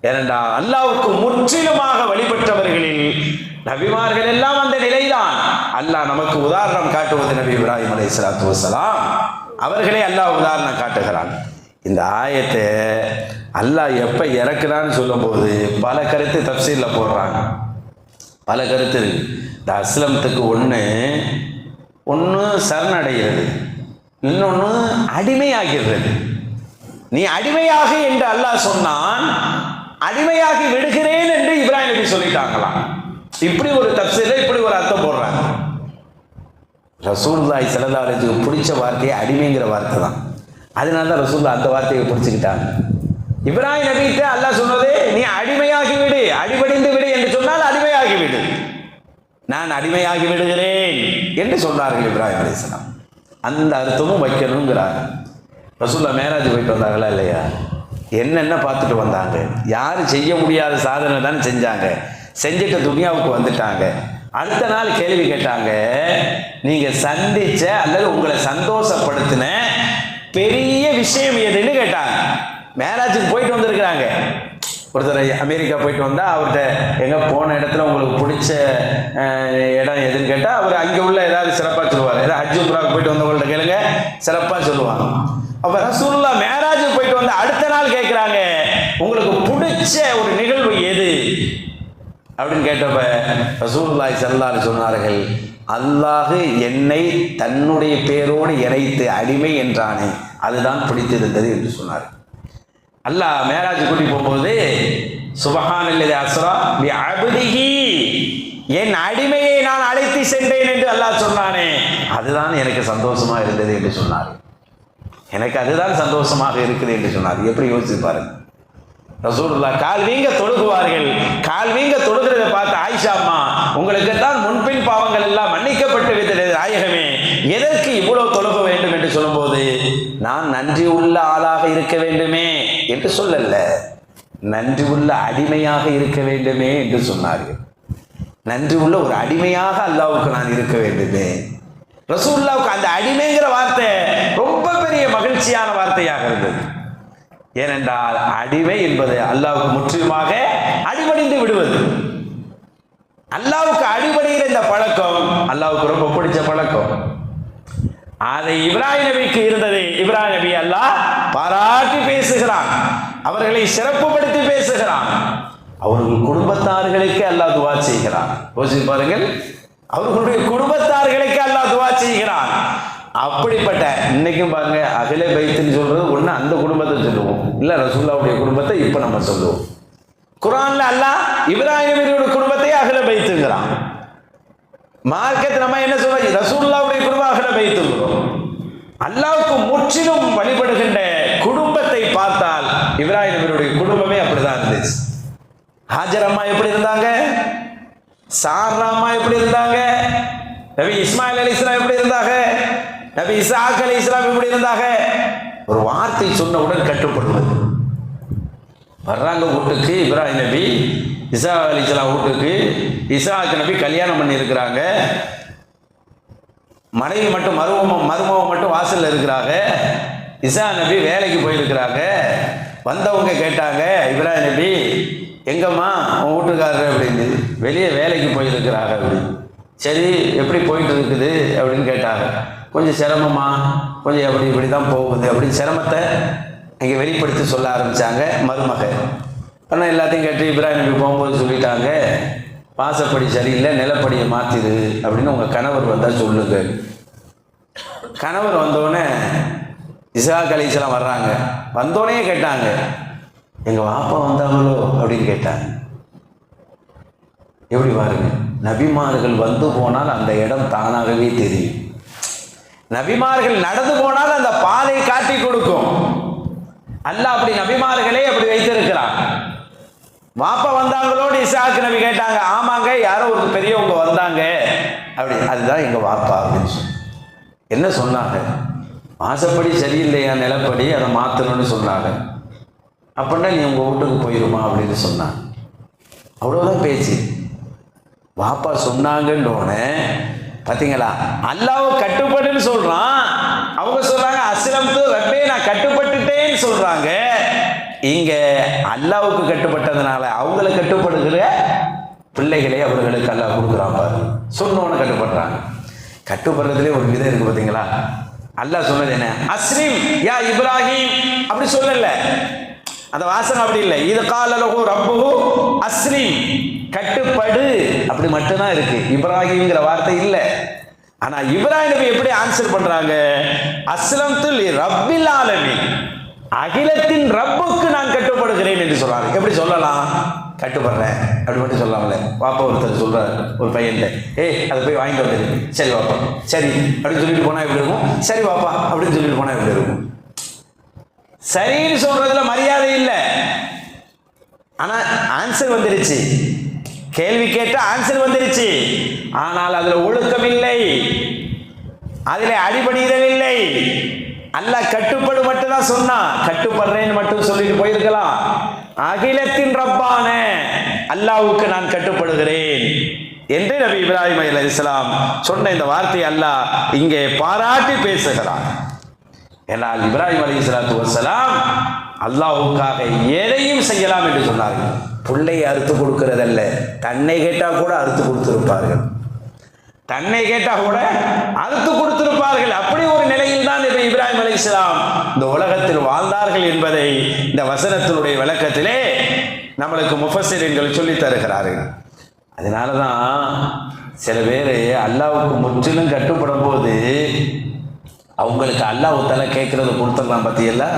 ஏனென்றால் அல்லாஹ்வுக்கு முற்றிலுமாக வழிபட்டவர்களில் நபிமார்கள் எல்லாம் அந்த நிலைதான். அல்லாஹ் நமக்கு உதாரணம் காட்டுவது நபி இப்ராஹிம் அலைஹிஸ்ஸலாத்து வஸ்ஸலாம் அவர்களே அல்லாஹ் உதாரணம் காட்டுகிறான். இந்த ஆயத்தை அல்லாஹ் எப்ப இறக்குறான்னு சொல்லும் போது பல கருத்து தஃப்சீர்ல போடுறாங்க. பல கருத்து இருக்கு. இந்த அஸ்லமத்துக்கு ஒன்று சரணடைகிறது, இன்னொன்று அடிமையாகிறது. நீ அடிமையாக என்று அல்லாஹ் சொன்னான், அடிமையாகி விடுகிறேன் என்று இப்ராஹிம் நபி சொல்லிட்டாங்களாம். இப்படி ஒரு தஃப்சீர்ல இப்படி ஒரு அர்த்தம் போடுறாங்க. ரசூலுல்லாஹி ஸல்லல்லாஹு அலைஹி வஸல்லம் பிடிச்ச வார்த்தையை அடிமைங்கிற வார்த்தை தான். அதனால தான் ரசூலுல்லாஹ் அந்த வார்த்தையை பிடிச்சுக்கிட்டாங்க. இப்ராஹிம் நபிகிட்ட அல்லாஹ் சொன்னது நீ அடிமையாகி விடு, அடிபணிந்து விடு என்று சொன்னால் அடிமையாகி விடு, நான் அடிமையாகி விடுகிறேன் என்று சொன்னார்கள் இப்ராஹிம் அலைஹிஸ்ஸலாம். அந்த அர்த்தமும் வைக்கணுங்கிறாங்க. ரசூலுல்லாஹ் மேராஜ் போயிட்டு வந்தாங்களா இல்லையா? என்னென்ன பார்த்துட்டு வந்தாங்க? யாரும் செய்ய முடியாத சாதனை தானே செஞ்சாங்க. செஞ்சுட்டு துனியாவுக்கு வந்துட்டாங்க. அடுத்த நாள் கேள்வி கேட்டாங்க, நீங்க சந்திச்ச அல்லது உங்களை சந்தோஷப்படுத்தின பெரிய விஷயம் எதுன்னு கேட்டாங்க. மேராஜுக்கு போயிட்டு வந்திருக்கிறாங்க. ஒருத்தர் அமெரிக்கா போயிட்டு வந்தா அவர்கிட்ட எங்க போன இடத்துல உங்களுக்கு பிடிச்ச இடம் எதுன்னு கேட்டா அவர் அங்கே உள்ள ஏதாவது சிறப்பா சொல்லுவார். ஏதாவது ஹஜ் உம்ராவுக்கு போயிட்டு வந்தவங்கள்ட்ட கேளுங்க, சிறப்பா சொல்லுவாங்க. அப்ப ரசூலுல்லாஹ் மேராஜுக்கு போயிட்டு வந்து அடுத்த நாள் கேட்கிறாங்க, உங்களுக்கு பிடிச்ச ஒரு நிகழ்வு எது அப்படின்னு கேட்டப்ப ரசூலுல்லாஹி ஸல்லல்லாஹு அலைஹி சொன்னார்கள், அல்லாஹ் என்னை தன்னுடைய பேரோடு இணைத்து அடிமை என்றானே அதுதான் பிடித்திருந்தது என்று சொன்னார். அல்லாஹ் மேராஜ் கூட்டி போகும்போது சுப்ஹானல்லதி அஸ்ரா பி அப்திஹி, என் அடிமையை நான் அழைத்து சென்றேன் என்று அல்லாஹ் சொன்னானே அதுதான் எனக்கு சந்தோஷமா இருந்தது என்று சொன்னார். எனக்கு அதுதான் சந்தோஷமாக இருக்குது என்று சொன்னார். எப்படி யோசிச்சு பாருங்க. ரசூலுல்லாஹ் கால் வீங்க தொழுகுவார்கள். கால் வீங்க தொழுகிறத பார்த்து ஆயிஷா அம்மா, உங்களுக்கு தான் முன்பின் பாவங்கள் எல்லாம் மன்னிக்கப்பட்டு விட்டது நாயகமே, எதற்கு இவ்வளவு தொழுக வேண்டும் என்று சொல்லும்போது நான் நன்றி உள்ள ஆளாக இருக்க வேண்டுமே என்று சொல்லல, நன்றி உள்ள அடிமையாக இருக்க வேண்டுமே என்று சொன்னார்கள். நன்றி உள்ள ஒரு அடிமையாக அல்லாஹ்வுக்கு நான் இருக்க வேண்டுமே. ரசூலுல்லாஹ்வுக்கு அந்த அடிமைங்கிற வார்த்தை ரொம்ப பெரிய மகிழ்ச்சியான வார்த்தையாக இருந்தது. ஏனென்றால் அடிமை என்பது அல்லாஹ்வுக்கு முற்றிலுமாக அடிபணிந்து விடுவது. அல்லாஹ்வுக்கு அடிபணிகிற இந்த பழக்கம் அல்லாஹ்வுக்கு ரொம்ப பிடிச்ச பழக்கம். அதை இப்ராஹிம் நபிக்கு இருந்தது. இப்ராஹிம் நபி அல்லாஹ் பாராட்டி பேசுகிறான், அவர்களை சிறப்புப்படுத்தி பேசுகிறான். அவர்கள் குடும்பத்தார்களுக்கு அல்லாஹ் துவா செய்கிறான். யோசிச்சு பாருங்கள், அவர்களுடைய குடும்பத்தார்களுக்கு அல்லாஹ் துவா செய்கிறான். அப்படிப்பட்ட இன்னைக்கும் பாருங்க, அகில பைத்துன்னு சொல்றது ஒண்ணு அந்த குடும்பத்தை சொல்லுவோம், இல்ல ரசூலுல்லாஹ்வுடைய குடும்பத்தை இப்ப நம்ம சொல்லுவோம். குர்ஆன்ல அல்லாஹ் இப்ராஹிம் நபியோட குடும்பத்தை அகில பைத்துங்கிறான். மார்க்கத்தை நம்ம என்ன சொல்றோம்? ரசூலுல்லாஹ்வுடைய குடும்பம் அகில பைத்துங்கிறோம். அல்லாஹ்வுக்கு முற்றிலும் வழிபடுகின்ற குடும்பத்தை பார்த்தால் இப்ராஹிம் நபியோட குடும்பமே அப்படிதான் இருந்துச்சு. ஹாஜர் அம்மா எப்படி இருந்தாங்க, சாரா அம்மா எப்படி இருந்தாங்க, நபி இஸ்மாயில் அலைஹிஸ்ஸலாம் எப்படி இருந்தாங்க, நபி இஸ்ஹாக் அலைஹிஸ்ஸலாம் எப்படி இருந்தாங்க. ஒரு வார்த்தை சொன்னவுடன் கட்டுப்படுவது. வர்றாங்க வீட்டுக்கு இப்ராஹிம் நபி, இஸ்ஹாக் அலைஹிஸ்ஸலாம் வீட்டுக்கு. இஸ்ஹாக் நபி கல்யாணம் பண்ணி இருக்கிறாங்க. மனைவி மட்டும் மருமக மட்டும் வாசல்ல இருக்கிறாங்க. இஸ்ஹாக் நபி வேலைக்கு போயிருக்கிறாங்க. வந்தவங்க கேட்டாங்க, இப்ராஹிம் நபி எங்கம்மா உன் வீட்டுக்காரர் அப்படின்னு. வெளியே வேலைக்கு போயிருக்கிறாங்க அப்படின்னு. சரி எப்படி போயிட்டு இருக்குது அப்படின்னு கேட்டாங்க. கொஞ்சம் சிரமமா, கொஞ்சம் இப்படி தான் போகுது அப்படின்னு சிரமத்தை அங்கே வெளிப்படுத்தி சொல்ல ஆரம்பித்தாங்க மருமகள். ஆனால் எல்லாத்தையும் கேட்டு இப்ராஹிம் நபி போகும்போது சொல்லிட்டாங்க, வாசப்படி சரியில்லை, நிலப்படியை மாற்றிடு அப்படின்னு உங்கள் கணவர் வந்தால் சொல்லுங்க. கணவர் வந்தோடனே இஸ்ஹாக் அலைஹிஸ்ஸலாம் வர்றாங்க. வந்தோடனே கேட்டாங்க, எங்கள் வாப்பா வந்தாங்களோ அப்படின்னு கேட்டாங்க. எப்படி பாருங்க, நபிமார்கள் வந்து போனால் அந்த இடம் தானாகவே தெரியும். நபிமார்கள் நடந்து போனால் அந்த பாதை காட்டி கொடுக்கும். அல்லாஹ் அப்படி நபிமார்களே அப்படி வைத்திருக்கிறான். வாப்பா வந்தாங்களோடு இஸ்ஹாக் நபி கேட்டாங்க. ஆமாங்க, யாரோ ஒரு பெரியவங்க வந்தாங்க அப்படி. அதுதான் எங்க வாப்பா அப்படின்னு சொல்லி என்ன சொன்னாங்க, வாசப்படி சரியில்லையா, நிலப்படி அதை மாற்றணும்னு சொன்னாங்க. அப்படின்னா நீ உங்கள் வீட்டுக்கு போயிடுமா அப்படின்னு சொன்னாங்க. அவ்வளோதான் பேச்சு. வாப்பா சொன்னாங்கன்னோடனே பார்த்தீங்களா, அல்லாஹ்வை கட்டுப்பட்டுன்னு சொல்கிறான். அவங்க சொல்கிறாங்க அஸ்லம்து ரப்பே, நான் கட்டுப்பட்டுட்டேன்னு சொல்கிறாங்க. இங்கே அல்லாஹ்வுக்கு கட்டுப்பட்டதுனால அவங்களை கட்டுப்படுகிற பிள்ளைகளே அவர்களுக்கு அல்லாஹ் கொடுக்குறான் பாரு. சொன்னோன்னு கட்டுப்படுறாங்க. கட்டுப்படுறதுலேயே ஒரு விதம் இருக்குது பார்த்தீங்களா. அல்லாஹ் சொன்னது என்ன, அஸ்லிம் யா இப்ராஹிம் அப்படி சொல்லலை. அந்த வாசகம் அப்படி இல்லை. இது காலலஹு ரப்புஹு அஸ்லிம், கட்டுப்படு அப்படி மட்டும்தான் இருக்கு. இப்ராஹிம்ங்கிற வார்த்தை இல்லை. ஆனா இப்ராஹிம் நபி எப்படி ஆன்சர் பண்றாங்க, அஸ்லம்து லி ரப்பில் ஆலமீன், அகிலத்தின் ரப்புக்கு நான் கட்டுப்படுகிறேன் என்று சொல்றாங்க. எப்படி சொல்லலாம், கட்டுப்படுறேன் அப்படி மட்டும் சொல்லாமல. வாப்பா ஒருத்தர் சொல்றாரு ஒரு பையன், அதை போய் வாங்கிட்டு வந்துரு. சரி வாப்பா சரி அப்படின்னு சொல்லிட்டு போனா எப்படி இருக்கும், சரி வாப்பா அப்படின்னு சொல்லிட்டு போனா எப்படி இருக்கும். சரின்னு சொல்றதுல மரியாதை இல்லை. ஆனா ஆன்சர் வந்துருச்சு, கேள்வி கேட்ட ஆன்சர் வந்துருச்சு. ஆனால் அதுல ஒழுக்கம் இல்லை, அதுல அடிபணிதல் இல்லை. அல்லாஹ் கட்டுப்படு மட்டும் தான் சொன்னான். கட்டுப்படுறேன்னு மட்டும் சொல்லிட்டு போயிருக்கலாம். அகிலத்தின் ரப்பான அல்லாஹ்வுக்கு நான் கட்டுப்படுகிறேன் என்று நபி இப்ராஹிம் அலைஹிஸ்ஸலாம் சொன்ன இந்த வார்த்தை அல்லாஹ் இங்கே பாராட்டி பேசுகிறான். ஏனால் இப்ராஹிம் அலைஹிஸ்ஸலாத்து வஸ்ஸலாம் அல்லாஹ்வுக்காக எதையும் செய்யலாம் என்று சொன்னார்கள். பிள்ளையை அறுத்து கொடுக்கிறதல்ல, தன்னை கேட்டால் கூட அறுத்து கொடுத்திருப்பார்கள். தன்னை கேட்டால் கூட அறுத்து கொடுத்திருப்பார்கள். அப்படி ஒரு நிலையில் தான் இப்ராஹிம் அலைஹிஸ்ஸலாம் இந்த உலகத்தில் வாழ்ந்தார்கள் என்பதை இந்த வசனத்தினுடைய விளக்கத்திலே நம்மளுக்கு முஃபஸ்ஸிரீன்கள் சொல்லி தருகிறார்கள். அதனால தான் சில பேர் அல்லாஹ்வுக்கு முற்றிலும் கட்டுப்படும் போது அவங்களுக்கு அல்லாஹ் தஆலா கேட்கறது கொடுத்துடலாம் பார்த்தீங்களா.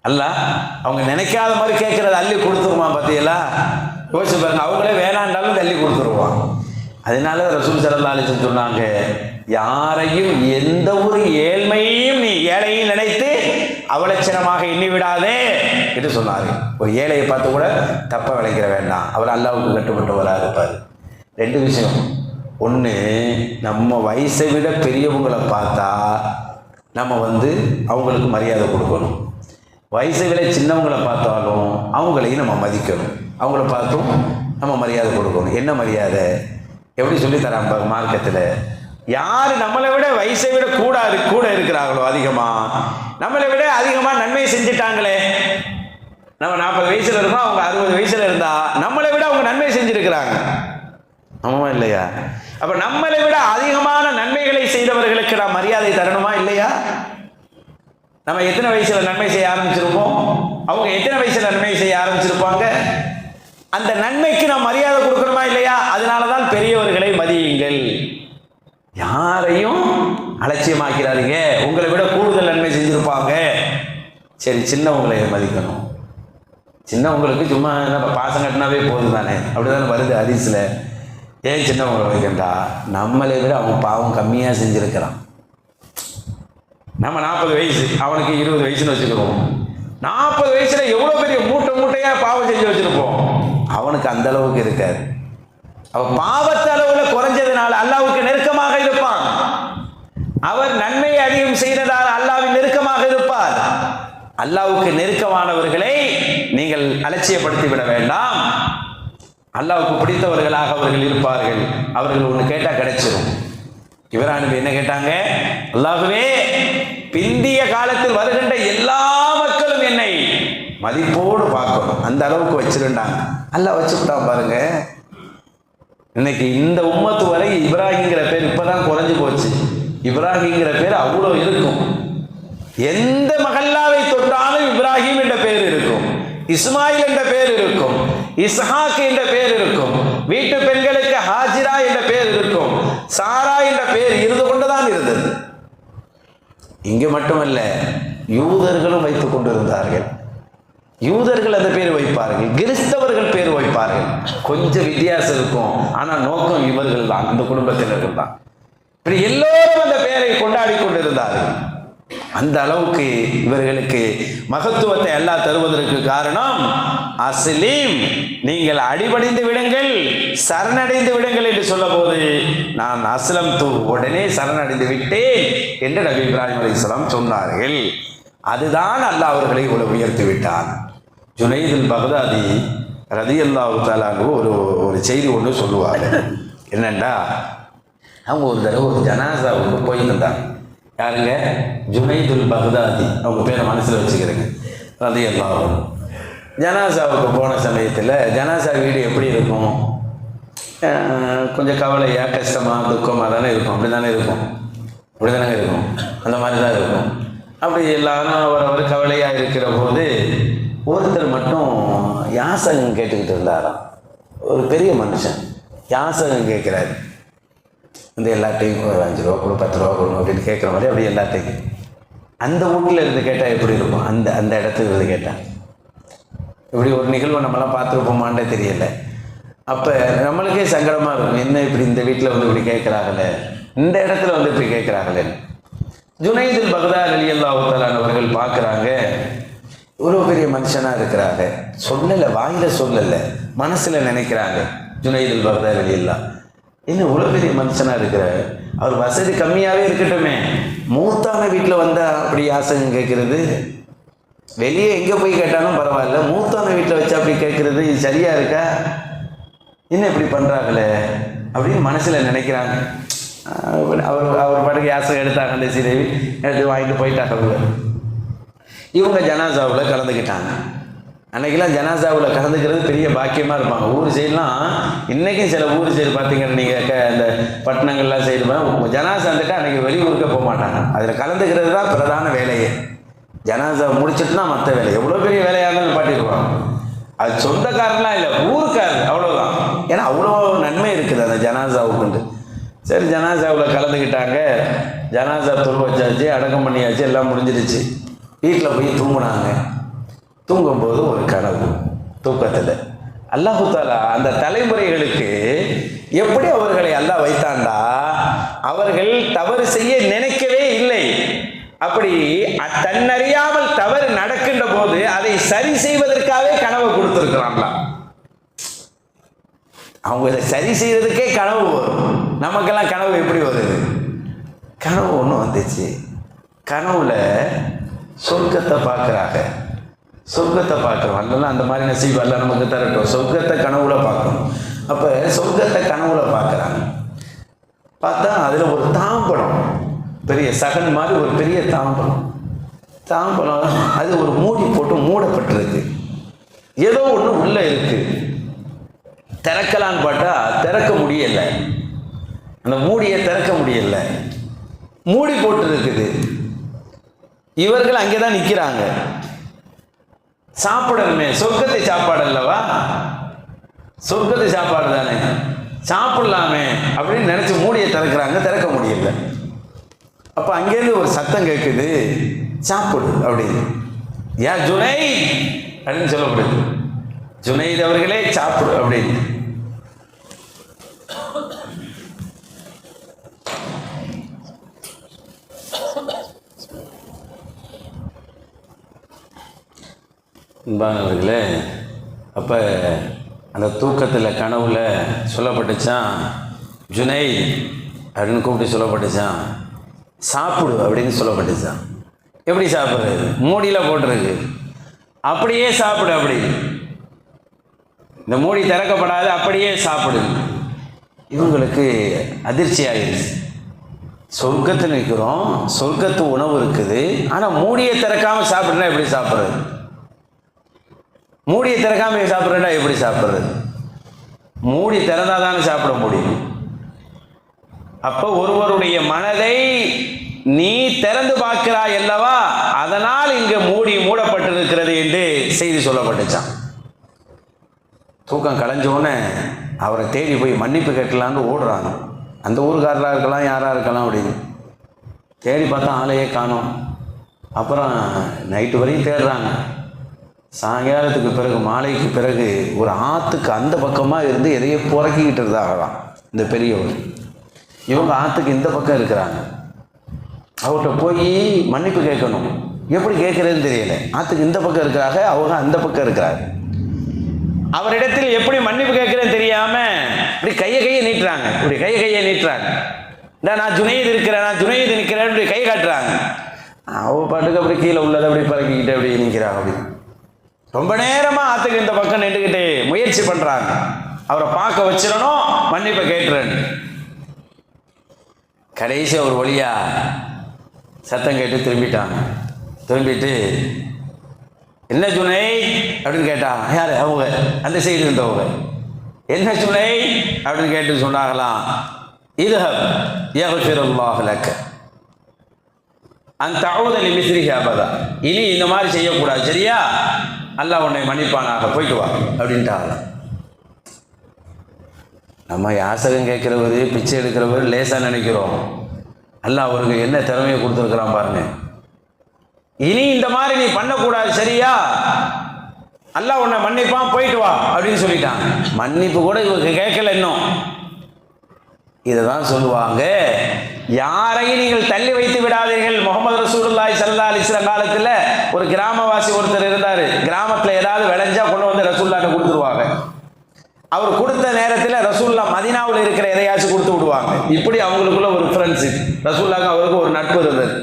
அல்லாஹ் அவங்க நினைக்காத மாதிரி கேட்கறது அள்ளி கொடுத்துருவான் பார்த்தீங்களா. யோசிச்சு பாருங்க, அவங்களே வேணாண்டாலும் தள்ளி கொடுத்துருவான். அதனால ரசூல் ஸல்லல்லாஹு அலைஹி வஸல்லம் சொன்னாங்க, யாரையும் எந்த ஒரு ஏழ்மையையும் நீ ஏழையும் நினைத்து அவலட்சணமாக எண்ணி விடாதே என்று சொன்னார்கள். ஒரு ஏழையை பார்த்து கூட தப்ப விளைக்கிற வேண்டாம், அவர் அல்லாஹ்வுக்கு கட்டுப்பட்டவராக இருப்பார். ரெண்டு விஷயம். ஒன்று, நம்ம வயசை விட பெரியவங்களை பார்த்தா நம்ம அவங்களுக்கு மரியாதை கொடுக்கணும். வயசை விட சின்னவங்களை பார்த்தாலும் அவங்களையும் நம்ம மதிக்கணும். அவங்கள பார்த்தும் நம்ம மரியாதை கொடுக்கணும். என்ன மரியாதை, எப்படி சொல்லி தராங்க மார்க்கத்தில். யார் நம்மளை விட வயசை விட கூட இருக்கிறாங்களோ, அதிகமாக நம்மளை விட அதிகமாக நன்மை செஞ்சுட்டாங்களே. நம்ம 40 வயசுல இருக்கோம், அவங்க 60 வயசுல இருந்தா நம்மளை விட அவங்க நன்மை செஞ்சிருக்கிறாங்க. ஆமாமா இல்லையா? அப்ப நம்மளை விட அதிகமான நன்மைகளை செய்தவர்களுக்கு நாம் மரியாதை தரணுமா இல்லையா? நம்ம எத்தனை வயசுல நன்மை செய்ய ஆரம்பிச்சிருப்போம், அவங்க எத்தனை வயசுல நன்மை செய்ய ஆரம்பிச்சிருப்பாங்க. அந்த நன்மைக்கு நாம் மரியாதை கொடுக்கணுமா இல்லையா? அதனாலதான் பெரியவர்களை மதியுங்கள். யாரையும் அலட்சியமாக்கிறாருங்க. உங்களை விட கூடுதல் நன்மை செஞ்சிருப்பாங்க, சரி சின்னவங்களை மதிக்கணும். சின்னவங்களுக்கு சும்மா பாசம் கட்டினாவே போதும் தானே, அப்படிதானே வருது ஹதீஸ்ல. ஏன் சின்னவங்களை வைக்கண்டா, நம்மளை விட அவன் பாவம் கம்மியாக செஞ்சிருக்கிறான். நம்ம 40 வயசு, அவனுக்கு 20 வயசுன்னு வச்சுக்கிறோம். 40 வயசுல எவ்வளோ பெரிய மூட்டையாக பாவம் செஞ்சு வச்சிருப்போம், அவனுக்கு அந்த அளவுக்கு இருக்காது. அவன் பாவத்த அளவுல குறைஞ்சதுனால அல்லாஹ்வுக்கு நெருக்கமாக இருப்பான். அவர் நன்மையை அதிகம் செய்ததால் அல்லாஹ்வின் நெருக்கமாக இருப்பார். அல்லாஹ்வுக்கு நெருக்கமானவர்களை நீங்கள் அலட்சியப்படுத்தி விட வேண்டாம். அல்லாஹ்வுக்கு பிடித்தவர்களாக அவர்கள் இருப்பார்கள். அவர்கள் ஒன்று கேட்டால் கிடைச்சிடும். இப்ராஹிம் நபி என்ன கேட்டாங்க, அல்லாஹ்வே பிந்திய காலத்தில் வருகின்ற எல்லா மக்களும் என்னை மதிப்போடு பார்க்கணும். அந்த அளவுக்கு வச்சிருந்தாங்க. அல்லாஹ் வச்சுக்கிட்டான் பாருங்க. இன்னைக்கு இந்த உம்மத்து வரை இப்ராஹிங்கிற பேர் இப்பதான் குறைஞ்சு போச்சு. இப்ராஹிங்கிற பேர் அவ்வளோ இருக்கும். எந்த மகல்லாவை தொட்டாலும் இப்ராஹிம் என்ற பேர் இருக்கும், இஸ்மாயில் என்ற பேர் இருக்கும், இஸ்ஹாக் என்ற பேர் இருக்கும், வீட்டு பெண்களுக்கு ஹாஜிரா என்ற பேர் இருக்கும், சாரா என்ற பேர் இருந்து கொண்டுதான் இருந்தது. இங்கு மட்டுமல்ல, யூதர்களும் வைத்துக் கொண்டிருந்தார்கள். யூதர்கள் அந்த பேர் வைப்பார்கள், கிறிஸ்தவர்கள் பேர் வைப்பார்கள். கொஞ்சம் வித்தியாசம் இருக்கும், ஆனால் நோக்கம் இவர்கள் தான், இந்த குடும்பத்தினர்கள் தான். இப்படி எல்லோரும் அந்த பெயரை கொண்டாடி கொண்டிருந்தார்கள். அந்த அளவுக்கு இவர்களுக்கு மகத்துவத்தை அல்லாஹ் தருவதற்கு காரணம், அஸ்லீம், நீங்கள் அடிபணிந்து விடுங்கள், சரணடைந்து விடுங்கள் என்று சொல்ல போது, நான் அஸ்லம் தூ, உடனே சரணடைந்து விட்டேன் என்று நபி இப்ராஹிம் அலைஹிஸ்ஸலாம் சொன்னார்கள். அதுதான் அல்லாஹ் அவர்களை உயர்த்தி விட்டான். ஜுனைதுல் பக்தாதி ரலியல்லாஹு தஆலா ஒரு செய்தி ஒன்று சொல்லுவாங்க. என்னண்டா, அவங்க ஒரு தடவை ஒரு ஜனாசாவுக்கு போயிருந்தாங்க. யாருங்க? ஜுனைதுல் பக்தாதி. அவங்க பேரை மனசில் வச்சுக்கிறேங்க. ரலியல்லாஹு. ஜனாசாவுக்கு போன சமயத்தில் ஜனாசா வீடு எப்படி இருக்கும்? கொஞ்சம் கவலையாக, கஷ்டமாக, துக்கமாக தானே இருக்கும். அப்படி தானே இருக்கும், அப்படி தானே இருக்கும், அந்த மாதிரி தான் இருக்கும். அப்படி எல்லாரும் அவரவர் கவலையாக இருக்கிற போது ஒருத்தர் மட்டும் யாசகம் கேட்டுக்கிட்டு இருந்தாராம். ஒரு பெரிய மனுஷன் யாசகம் கேட்குறாரு. இந்த எல்லாத்தையும் ஒரு 5 ரூபா கொடு, 10 ரூபா கொடுங்க அப்படின்னு கேட்குற மாதிரி அப்படி எல்லாத்தையும். அந்த வீட்டில் இருந்து கேட்டால் எப்படி இருக்கும்? அந்த இடத்துல இருந்து கேட்டால் இப்படி ஒரு நிகழ்வை நம்மளாம் பார்த்துருப்போமான்டே தெரியல. அப்போ நம்மளுக்கே சங்கடமாக இருக்கும், என்ன இப்படி இந்த வீட்டில் வந்து இப்படி கேட்குறாங்களே, இந்த இடத்துல வந்து இப்படி கேட்குறாங்களே. ஜுனைதுல் பக்தாதி ரலியல்லாஹு தஆலா அவர்கள் பார்க்குறாங்க, இவ்வளோ பெரிய மனுஷனாக இருக்கிறாங்க. சொல்லலை, வாயில் சொல்லலை, மனசில் நினைக்கிறாங்க. ஜுனைதுல் பக்தாதி ரலியல்லாஹு, இன்னும் இவ்வளோ பெரிய மனுஷனாக இருக்கிறார், அவர் வசதி கம்மியாகவே இருக்கட்டுமே, மூத்தான வீட்டில் வந்தால் அப்படி யாசகம் கேட்குறது, வெளியே எங்கே போய் கேட்டாலும் பரவாயில்ல, மூத்தான வீட்டில் வச்சு அப்படி கேட்குறது இது சரியாக இருக்கா? இன்னும் இப்படி பண்ணுறாங்களே அப்படின்னு மனசில் நினைக்கிறாங்க. அவர் பாட்டுக்கு யாசகம் எடுத்தாங்க. அந்த சீதேவி எடுத்து வாங்கிட்டு போயிட்டாங்க. இவங்க ஜனாசாவில் கலந்துக்கிட்டாங்க. அன்றைக்கெல்லாம் ஜனாசாவில் கலந்துக்கிறது பெரிய பாக்கியமாக இருப்பாங்க. ஊர் சைடெலாம் இன்றைக்கும் சில ஊர் சைடு பார்த்தீங்கன்னா, நீங்கள் இந்த பட்டணங்கள்லாம் சைடு போனால் ஜனாசா வந்துட்டு அன்றைக்கி வெளியூருக்கே போக மாட்டாங்க. அதில் கலந்துக்கிறது தான் பிரதான வேலையே. ஜனாசா முடிச்சுட்டுனா மற்ற வேலை, எவ்வளோ பெரிய வேலையாக இருந்தாலும் பாட்டிடுவாங்க. அது சொந்தக்காரன்லாம் இல்லை, ஊருக்காரர், அவ்வளோதான். ஏன்னா அவ்வளோ நன்மை இருக்குது அந்த ஜனாசாவுக்குண்டு. சரி, ஜனாசாவில் கலந்துக்கிட்டாங்க. ஜனாசா தொழு வச்சாச்சு, அடக்கம் பண்ணியாச்சு, எல்லாம் முடிஞ்சிருச்சு. வீட்டில் போய் தூங்கினாங்க. தூங்கும்போது ஒரு கனவு. தூக்கத்தில் அல்லாஹு தஆலா அந்த தலைமுறைகளுக்கு எப்படி அவர்களை அல்லாஹ் வைத்தாண்டா, அவர்கள் தவறு செய்ய நினைக்கவே இல்லை. அப்படி தன்னறியாமல் தவறு நடக்கின்ற போது அதை சரி செய்வதற்காகவே கனவை கொடுத்துருக்கிறாங்களா. அவங்க இதை சரி செய்யறதுக்கே கனவு வரும். நமக்கெல்லாம் கனவு எப்படி வருது? கனவு ஒன்று வந்துச்சு. கனவுல சொர்க்கத்தை பார்க்குறாங்க. சொர்க்கத்தை பார்க்குறோம், அல்லலாம் அந்த மாதிரி நசீப் அல்ல நமக்கு தரட்டும். சொர்க்கத்தை கனவுல பார்க்கணும். அப்போ சொர்க்கத்தை கனவுல பார்க்குறாங்க. பார்த்தா அதில் ஒரு தாம்பலம், பெரிய சகன் மாதிரி ஒரு பெரிய தாம்பலம், அது ஒரு மூடி போட்டு மூடப்பட்டிருக்கு. ஏதோ ஒன்று உள்ளே இருக்கு. திறக்கலான்னு பார்த்தா திறக்க முடியலை. அந்த மூடியை திறக்க முடியல, மூடி போட்டு இருக்குது. இவர்கள் அங்கே தான் நிற்கிறாங்க. சாப்பிடணுமே, சொர்க்கத்தை சாப்பாடு அல்லவா, சொர்க்கத்தை சாப்பாடு தானே, சாப்பிடலாமே அப்படின்னு நினைச்சு மூடியை திறக்கிறாங்க. திறக்க முடியல. அப்ப அங்கேருந்து ஒரு சத்தம் கேட்குது, சாப்பிடு அப்படின்னு. யா ஜுனைத் அப்படின்னு சொல்லப்படுது. ஜுனைத் அவர்களே சாப்பிடு அப்படின்னு. அன்பானவர்களே, அப்போ அந்த தூக்கத்தில் கனவுல சொல்லப்பட்டுச்சான், ஜுனைத் அப்படின்னு கூப்பிட்டு சொல்லப்பட்டுச்சான், சாப்பிடு அப்படின்னு சொல்லப்பட்டுச்சான். எப்படி சாப்பிட்றது? மூடியில் போட்டிருக்கு, அப்படியே சாப்பிடு அப்படி. இந்த மூடி திறக்கப்படாது, அப்படியே சாப்பிடு. இவங்களுக்கு அதிர்ச்சி ஆகிடுச்சு. சொர்க்கத்தில் நிற்கிறோம், சொர்க்கத்து உணவு இருக்குது, ஆனால் மூடியை திறக்காமல் சாப்பிடுனா எப்படி சாப்பிட்றது? மூடியை திறக்காம சாப்பிட்றா எப்படி சாப்பிட்றது? மூடி திறந்தாதானே சாப்பிட முடியும். அப்போ ஒருவருடைய மனதை நீ திறந்து பார்க்கிறாய் அல்லவா, அதனால் இங்கு மூடி மூடப்பட்டிருக்கிறது என்று செய்தி சொல்லப்பட்டுச்சான். தூக்கம் கலைஞ்சோன்னே அவரை தேடி போய் மன்னிப்பு கேட்கலான்னு ஓடுறாங்க. அந்த ஊருக்காரராக இருக்கலாம், யாராக இருக்கலாம் அப்படின்னு தேடி பார்த்தா ஆளையே காணோம். அப்புறம் நைட்டு வரையும் தேடுறாங்க. சாயங்காலத்துக்கு பிறகு, மாலைக்கு பிறகு ஒரு ஆற்றுக்கு அந்த பக்கமாக இருந்து எதையோ புறக்கிக்கிட்டு இருந்தாங்களாம் இந்த பெரியவர். இவங்க ஆற்றுக்கு இந்த பக்கம் இருக்கிறாங்க. அவர்கிட்ட போய் மன்னிப்பு கேட்கணும். எப்படி கேட்குறதுன்னு தெரியல. ஆற்றுக்கு இந்த பக்கம் இருக்கிறாங்க, அவங்க அந்த பக்கம் இருக்கிறாங்க. அவரிடத்தில் எப்படி மன்னிப்பு கேட்குறேன்னு தெரியாமல் இப்படி கையை நீட்டுறாங்க. இப்படி கையை நீட்டுறாங்க. நான் ஜுனைது இருக்கிறேன், நான் ஜுனைது நிற்கிறேன், இப்படி கை காட்டுறாங்க. அவங்க பாட்டுக்கு அப்படி கீழே உள்ளதை அப்படி பறக்கிக்கிட்டு அப்படி நிற்கிறாங்க. அப்படி ரொம்ப நேரமாக ஆற்றுக்கு இந்த பக்கம் நின்றுக்கிட்டு முயற்சி பண்ணுறாங்க. அவரை பார்க்க வச்சிடணும், மன்னிப்பை கேட்டுறேன்னு. கடைசி ஒரு வழியா சத்தம் கேட்டு திரும்பிட்டாங்க. திரும்பிட்டு என்ன ஜுனை அப்படின்னு கேட்டாங்க. யார்? அவங்க அந்த சைடு இருந்தவங்க. என்ன ஜுனை அப்படின்னு கேட்டு சொன்னாங்களாம், இதுஹப் யக்ஃபிருல்லாஹு லக்க அன் தஊத லிமிஸ்லிஹி அபதா. இனி இந்த மாதிரி செய்யக்கூடாது, சரியா? அல்லாஹ் உன்னை மன்னிப்பானாக, போயிட்டு வா அப்படின்ட்டாங்களாம். நம்ம யாசகம் கேட்குறவர், பிச்சை எடுக்கிறவர் லேசாக நினைக்கிறோம். அல்லாஹ் அவருக்கு என்ன திறமையை கொடுத்துருக்குறான் பாருங்க. இனி இந்த மாதிரி நீ பண்ணக்கூடாது, சரியா? அல்லாஹ் உன்னை மன்னிப்பான், போயிட்டு வா அப்படின்னு சொல்லிட்டாங்க. மன்னிப்பு கூட இவருக்கு கேட்கல இன்னும். இதை தான் சொல்லுவாங்க, யாரையும் நீங்கள் தள்ளி வைத்து விடாதீர்கள். முகமது ரசூலுல்லாஹி ஸல்லல்லாஹு அலைஹி வஸல்லம் காலத்தில் ஒரு கிராமவாசி ஒருத்தர் இருந்தார். கிராமத்தில் ஏதாவது விளைஞ்சா கொண்டு வந்து ரசூலுல்லாஹ்ட்ட கொடுத்துருவாங்க. அவர் கொடுத்த நேரத்தில் ரசூலுல்லாஹ் மதீனாவில் இருக்கிற எதையாச்சும் கொடுத்து விடுவாங்க. இப்படி அவங்களுக்குள்ள ஒரு ஃப்ரெண்ட்ஷிப். ரசூலுல்லாஹ்க்கு அவருக்கு ஒரு நட்பு இருந்தது.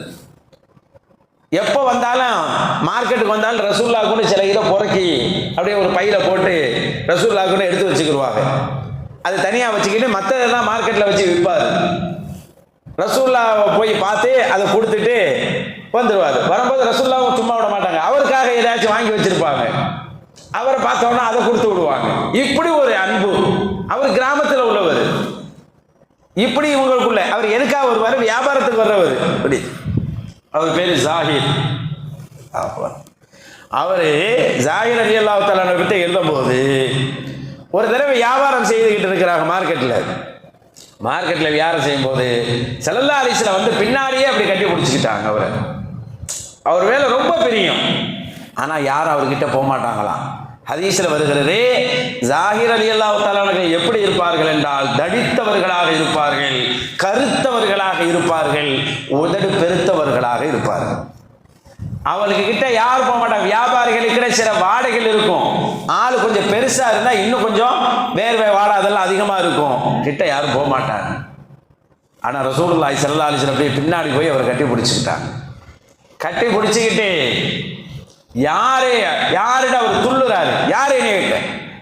எப்போ வந்தாலும் மார்க்கெட்டுக்கு வந்தாலும் ரசூலுல்லாஹ் கூட சில இதை புறக்கி அப்படியே ஒரு பையில போட்டு ரசூலுல்லாஹ் கூட எடுத்து வச்சுக்கிடுவாங்க. அது தனியாக வச்சுக்கிட்டு மற்றதெல்லாம் மார்க்கெட்டில் வச்சு விற்பார். ரசூலுல்லாஹ் போய் பார்த்து அதை கொடுத்துட்டு வந்துடுவார். வரும்போது ரசூலுல்லாஹ் சும்மா விட மாட்டாங்க, அவருக்காக ஏதாச்சும் வாங்கி வச்சிருப்பாங்க. அவரை பார்த்தோன்னா அதை கொடுத்து விடுவாங்க. இப்படி ஒரு அன்பு. அவர் கிராமத்தில் உள்ளவர். இப்படி இவங்களுக்குள்ள அவர் எதுக்காக வருவார்? வியாபாரத்துக்கு வர்றவர். இப்படி அவர் பேர் ஜாஹிர். அவர் ஜாஹிர் ரலியல்லாஹு தஆலா கிட்ட இருந்தபோது ஒரு தடவை வியாபாரம் செய்துக்கிட்டு இருக்கிறாங்க மார்க்கெட்டில் வியாபாரம் செய்யும்போது ஸல்லல்லாஹு அலைஹி வஸல்லம் வந்து பின்னாடியே அப்படி கட்டி பிடிச்சிக்கிட்டாங்க. அவர் வேலை ரொம்ப பிரியம். ஆனால் யாரும் அவர்கிட்ட போக மாட்டாங்களாம். ஹதீஸில் வருகிறது, ஜாஹிர் ரலியல்லாஹு தஆலா அவர்கள் எப்படி இருப்பார்கள் என்றால், தடித்தவர்களாக இருப்பார்கள், கருத்தவர்களாக இருப்பார்கள், உதடு பெருத்தவர்களாக இருப்பார்கள். அவளுக்கு கிட்ட யாரும் போக மாட்டாங்க. வியாபாரிகளுக்கிட்ட சில வாடைகள் இருக்கும். ஆள் கொஞ்சம் பெருசா இருந்தா இன்னும் கொஞ்சம் வேர்வை வாடை அதெல்லாம் அதிகமா இருக்கும். கிட்ட யாரும் போக மாட்டாங்க. ஆனா ரசூலுல்லாஹி ஸல்லல்லாஹு அலைஹி வஸல்லம் அப்படியே பின்னாடி போய் அவர் கட்டி பிடிச்சிக்கிட்டாங்க. கட்டி பிடிச்சிக்கிட்டு யாருட அவர் துள்ளுறாரு. யாரு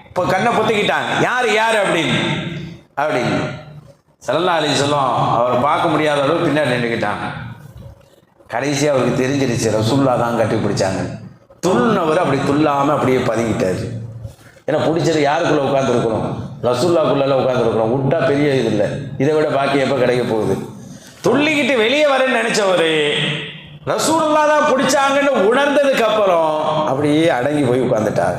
இப்போ கண்ணை பொத்திக்கிட்டாங்க. யாரு அப்படின்னு ஸல்லல்லாஹு அலைஹி வஸல்லம் அவரை பார்க்க முடியாத அளவு பின்னாடி நின்றுக்கிட்டாங்க. கடைசியாக அவருக்கு தெரிஞ்சிருச்சு ரசூலுல்லாஹ் தான் கட்டி பிடிச்சாங்க. துள்ளினவர் அப்படி துள்ளாமல் அப்படியே பதுங்கிட்டார். ஏன்னா பிடிச்சது யாருக்குள்ளே உட்காந்துருக்கணும்? ரசூலுல்லாஹ்க்குள்ளே உட்காந்துருக்கணும். விட்டா பெரிய இது இல்லை. இதை விட பாக்கி எப்போ கிடைக்க போகுது? துள்ளிக்கிட்டு வெளியே வரேன்னு நினைச்சவர் ரசூலுல்லாஹ் தான் பிடிச்சாங்கன்னு உணர்ந்ததுக்கு அப்புறம் அப்படியே அடங்கி போய் உட்காந்துட்டார்.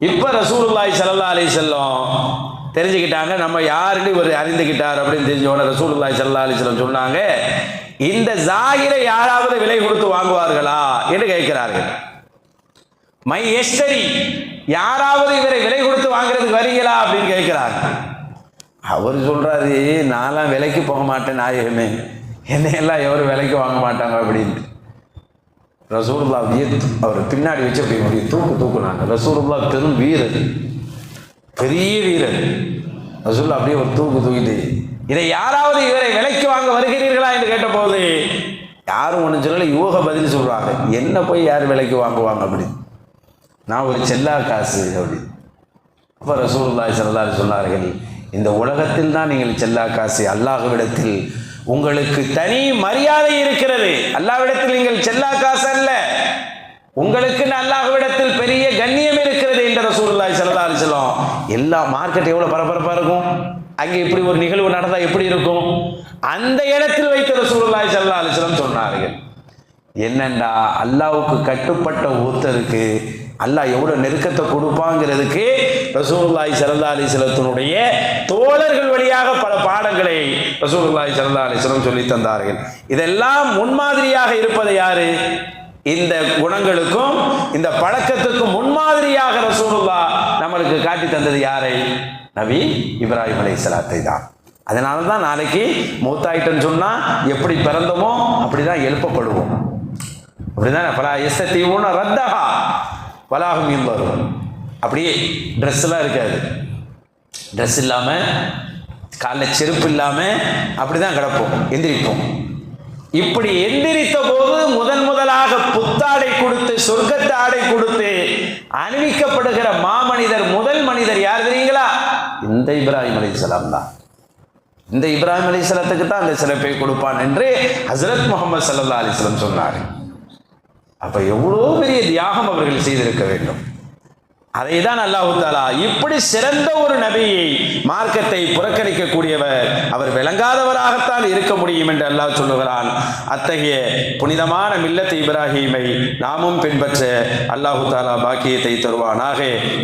இப்போ ரசூலுல்லாஹி ஸல்லல்லாஹு அலைஹி வஸல்லம் தெரிஞ்சுக்கிட்டாங்க, நம்ம யாருன்னு இவர் அறிந்துக்கிட்டார் அப்படின்னு தெரிஞ்சவொடனே ரசூலுல்லாஹி ஸல்லல்லாஹு அலைஹி வஸல்லம் சொன்னாங்க, இந்த ஜாகிரை யாராவது விலை கொடுத்து வாங்குவார்களா என்று கேட்கிறார்கள். மை எஸ்டரி, யாராவது இவரை விலை கொடுத்து வாங்குறதுக்கு வரீங்களா அப்படின்னு கேட்கிறாங்க. அவர் சொல்றாரு, நான்லாம் விலைக்கு போக மாட்டேன் நாயகமே, என்னையெல்லாம் எவரும் விலைக்கு வாங்க மாட்டாங்க அப்படின்ட்டு. ரசூலுல்லாஹ் அவர் பின்னாடி வச்சு அப்படி தூக்குனாங்க. ரசூலுல்லாஹ் பெரும் வீரர், பெரிய வீரர். ரசூலுல்லாஹ் அப்படியே ஒரு தூக்கிட்டு, இதை யாராவது இவரை விலைக்கு வாங்க வருகிறீர்களா என்று கேட்டபோது யாரும் ஒன்று சொல்லல. யூக பதில் சொல்றாங்க, என்ன போய் யார் விலைக்கு வாங்குவாங்க அப்படி, நான் ஒரு செல்லா காசு அப்படி. அப்போ ரசூலுல்லாஹி ஸல்லல்லாஹு அலைஹி சொன்னார்கள், இந்த உலகத்தில் தான் நீங்கள் செல்லா காசு. அல்லாஹ்விடத்தில் உங்களுக்கு தனி மரியாதை இருக்கிறது. அல்லாஹ்விடத்தில் நீங்கள் செல்லா காசு அல்ல. உங்களுக்கு அல்லாஹ்விடத்தில் பெரிய கண்ணியம் இருக்கிறது என்ற ரசூலுல்லாஹி ஸல்லல்லாஹு அலைஹி வஸல்லம். எல்லா மார்க்கெட் எவ்வளவு பரபரப்பா இருக்கும், அங்கே இப்படி ஒரு நிகழ்வு நடந்தா எப்படி இருக்கும், அந்த இடத்தில் வைத்து ரசூலுல்லாஹி ஸல்லல்லாஹு அலைஹி வஸல்லம் சொன்னார்கள். என்னண்டா அல்லாஹ்வுக்கு கட்டுப்பட்ட ஒருத்தருக்கு அல்லாஹ் எவ்வளவு நெருக்கத்தை கொடுப்பாங்கிறதுக்கு ரசூலுல்லாஹி ஸல்லல்லாஹு அலைஹி வஸல்லத்தினுடைய தோழர்கள் வழியாக பல பாடங்களை ரசூலுல்லாஹி ஸல்லல்லாஹு அலைஹி வஸல்லம் சொல்லி தந்தார்கள். இதெல்லாம் முன்மாதிரியாக இருப்பது யாரு? இந்த குணங்களுக்கும் இந்த பழக்கத்துக்கும் முன்மாதிரியாக ரசூலுல்லாஹ் நம்மளுக்கு காட்டி தந்தது யாரை? நபி இப்ராஹிம் அலைஹிஸ்ஸலாத்தை தான். அதனால தான் நாளைக்கு மூத்தாயிட்டன்னு சொன்னா எப்படி பிறந்தோமோ அப்படிதான் எழுப்பப்படுவோம். அப்படிதான் பல எஸ்தீவுன ரத்தஹா வலாஹும் வரும். அப்படியே ட்ரெஸ்லாம் இருக்காது, ட்ரெஸ் இல்லாமல் காலில் செருப்பு இல்லாமல் அப்படிதான் கிடப்போம், எந்திரிப்போம். இப்படி எந்திரித்த போது முதலாக புத்தாடை கொடுத்து சொர்க்கத்து ஆடை கொடுத்து அணிவிக்கப்படுகிற மாமனிதர் முதல் மனிதர் யார் தெரியுங்களா? இந்த இப்ராஹிம் அலைஹிஸ்ஸலாம் தான். இந்த இப்ராஹிம் அலைஹிஸ்ஸலாத்துக்கு தான் அந்த சிறப்பை கொடுப்பான் என்று ஹஜ்ரத் முஹம்மது ஸல்லல்லாஹு அலைஹி வஸல்லம் சொன்னார். அப்ப எவ்வளோ பெரிய தியாகம் அவர்கள் செய்திருக்க வேண்டும். அதை தான் அல்லாஹ் தஆலா இப்படி சிறந்த ஒரு நபியை மார்க்கத்தை புறக்கணிக்கக்கூடியவர் அவர் விளங்காதவராகத்தான் இருக்க முடியும் என்று அல்லாஹ் சொல்லுகிறான். அத்தகைய புனிதமான மில்லத் இப்ராஹீமை நாமும் பின்பற்ற அல்லாஹ் தஆலா பாக்கியத்தை தருவானாக.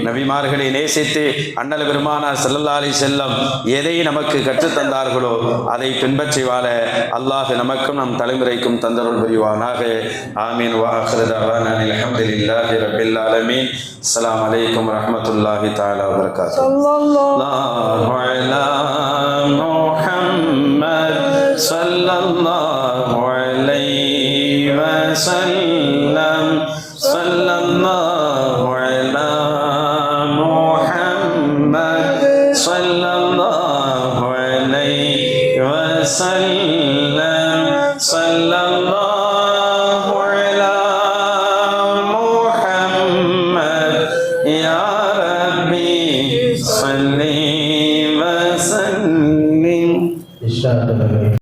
நபிமார்களை நேசித்து அண்ணல் பெருமானார் ஸல்லல்லாஹு அலைஹி வஸல்லம் எதை நமக்கு கற்றுத்தந்தார்களோ அதை பின்பற்றி வாழ அல்லாஹ் நமக்கும் நம் தலைமுறைக்கும் தந்தருள் புரிவானாக. ஆமீன். வ ஆகிரு தஅவானா அல்ஹம்துலில்லாஹி ரப்பில் ஆலமீன். அஸ்ஸலாமு அலைக்கும் வரஹ்மத்துல்லாஹி தஆலா வ பரகாத்துஹு. ஸல்லல்லாஹு அலா முஹம்மத் ஸல்லல்லாஹு அலைஹி வஸல்லம். ஸல்லல்லாஹு அலா முஹம்மத் ஸல்லல்லாஹு அலைஹி வஸல்லம். ஸல்லல்லாஹு அலா முஹம்மத் யா ரப்பி ஸல்லி வ ஸல்லிம்.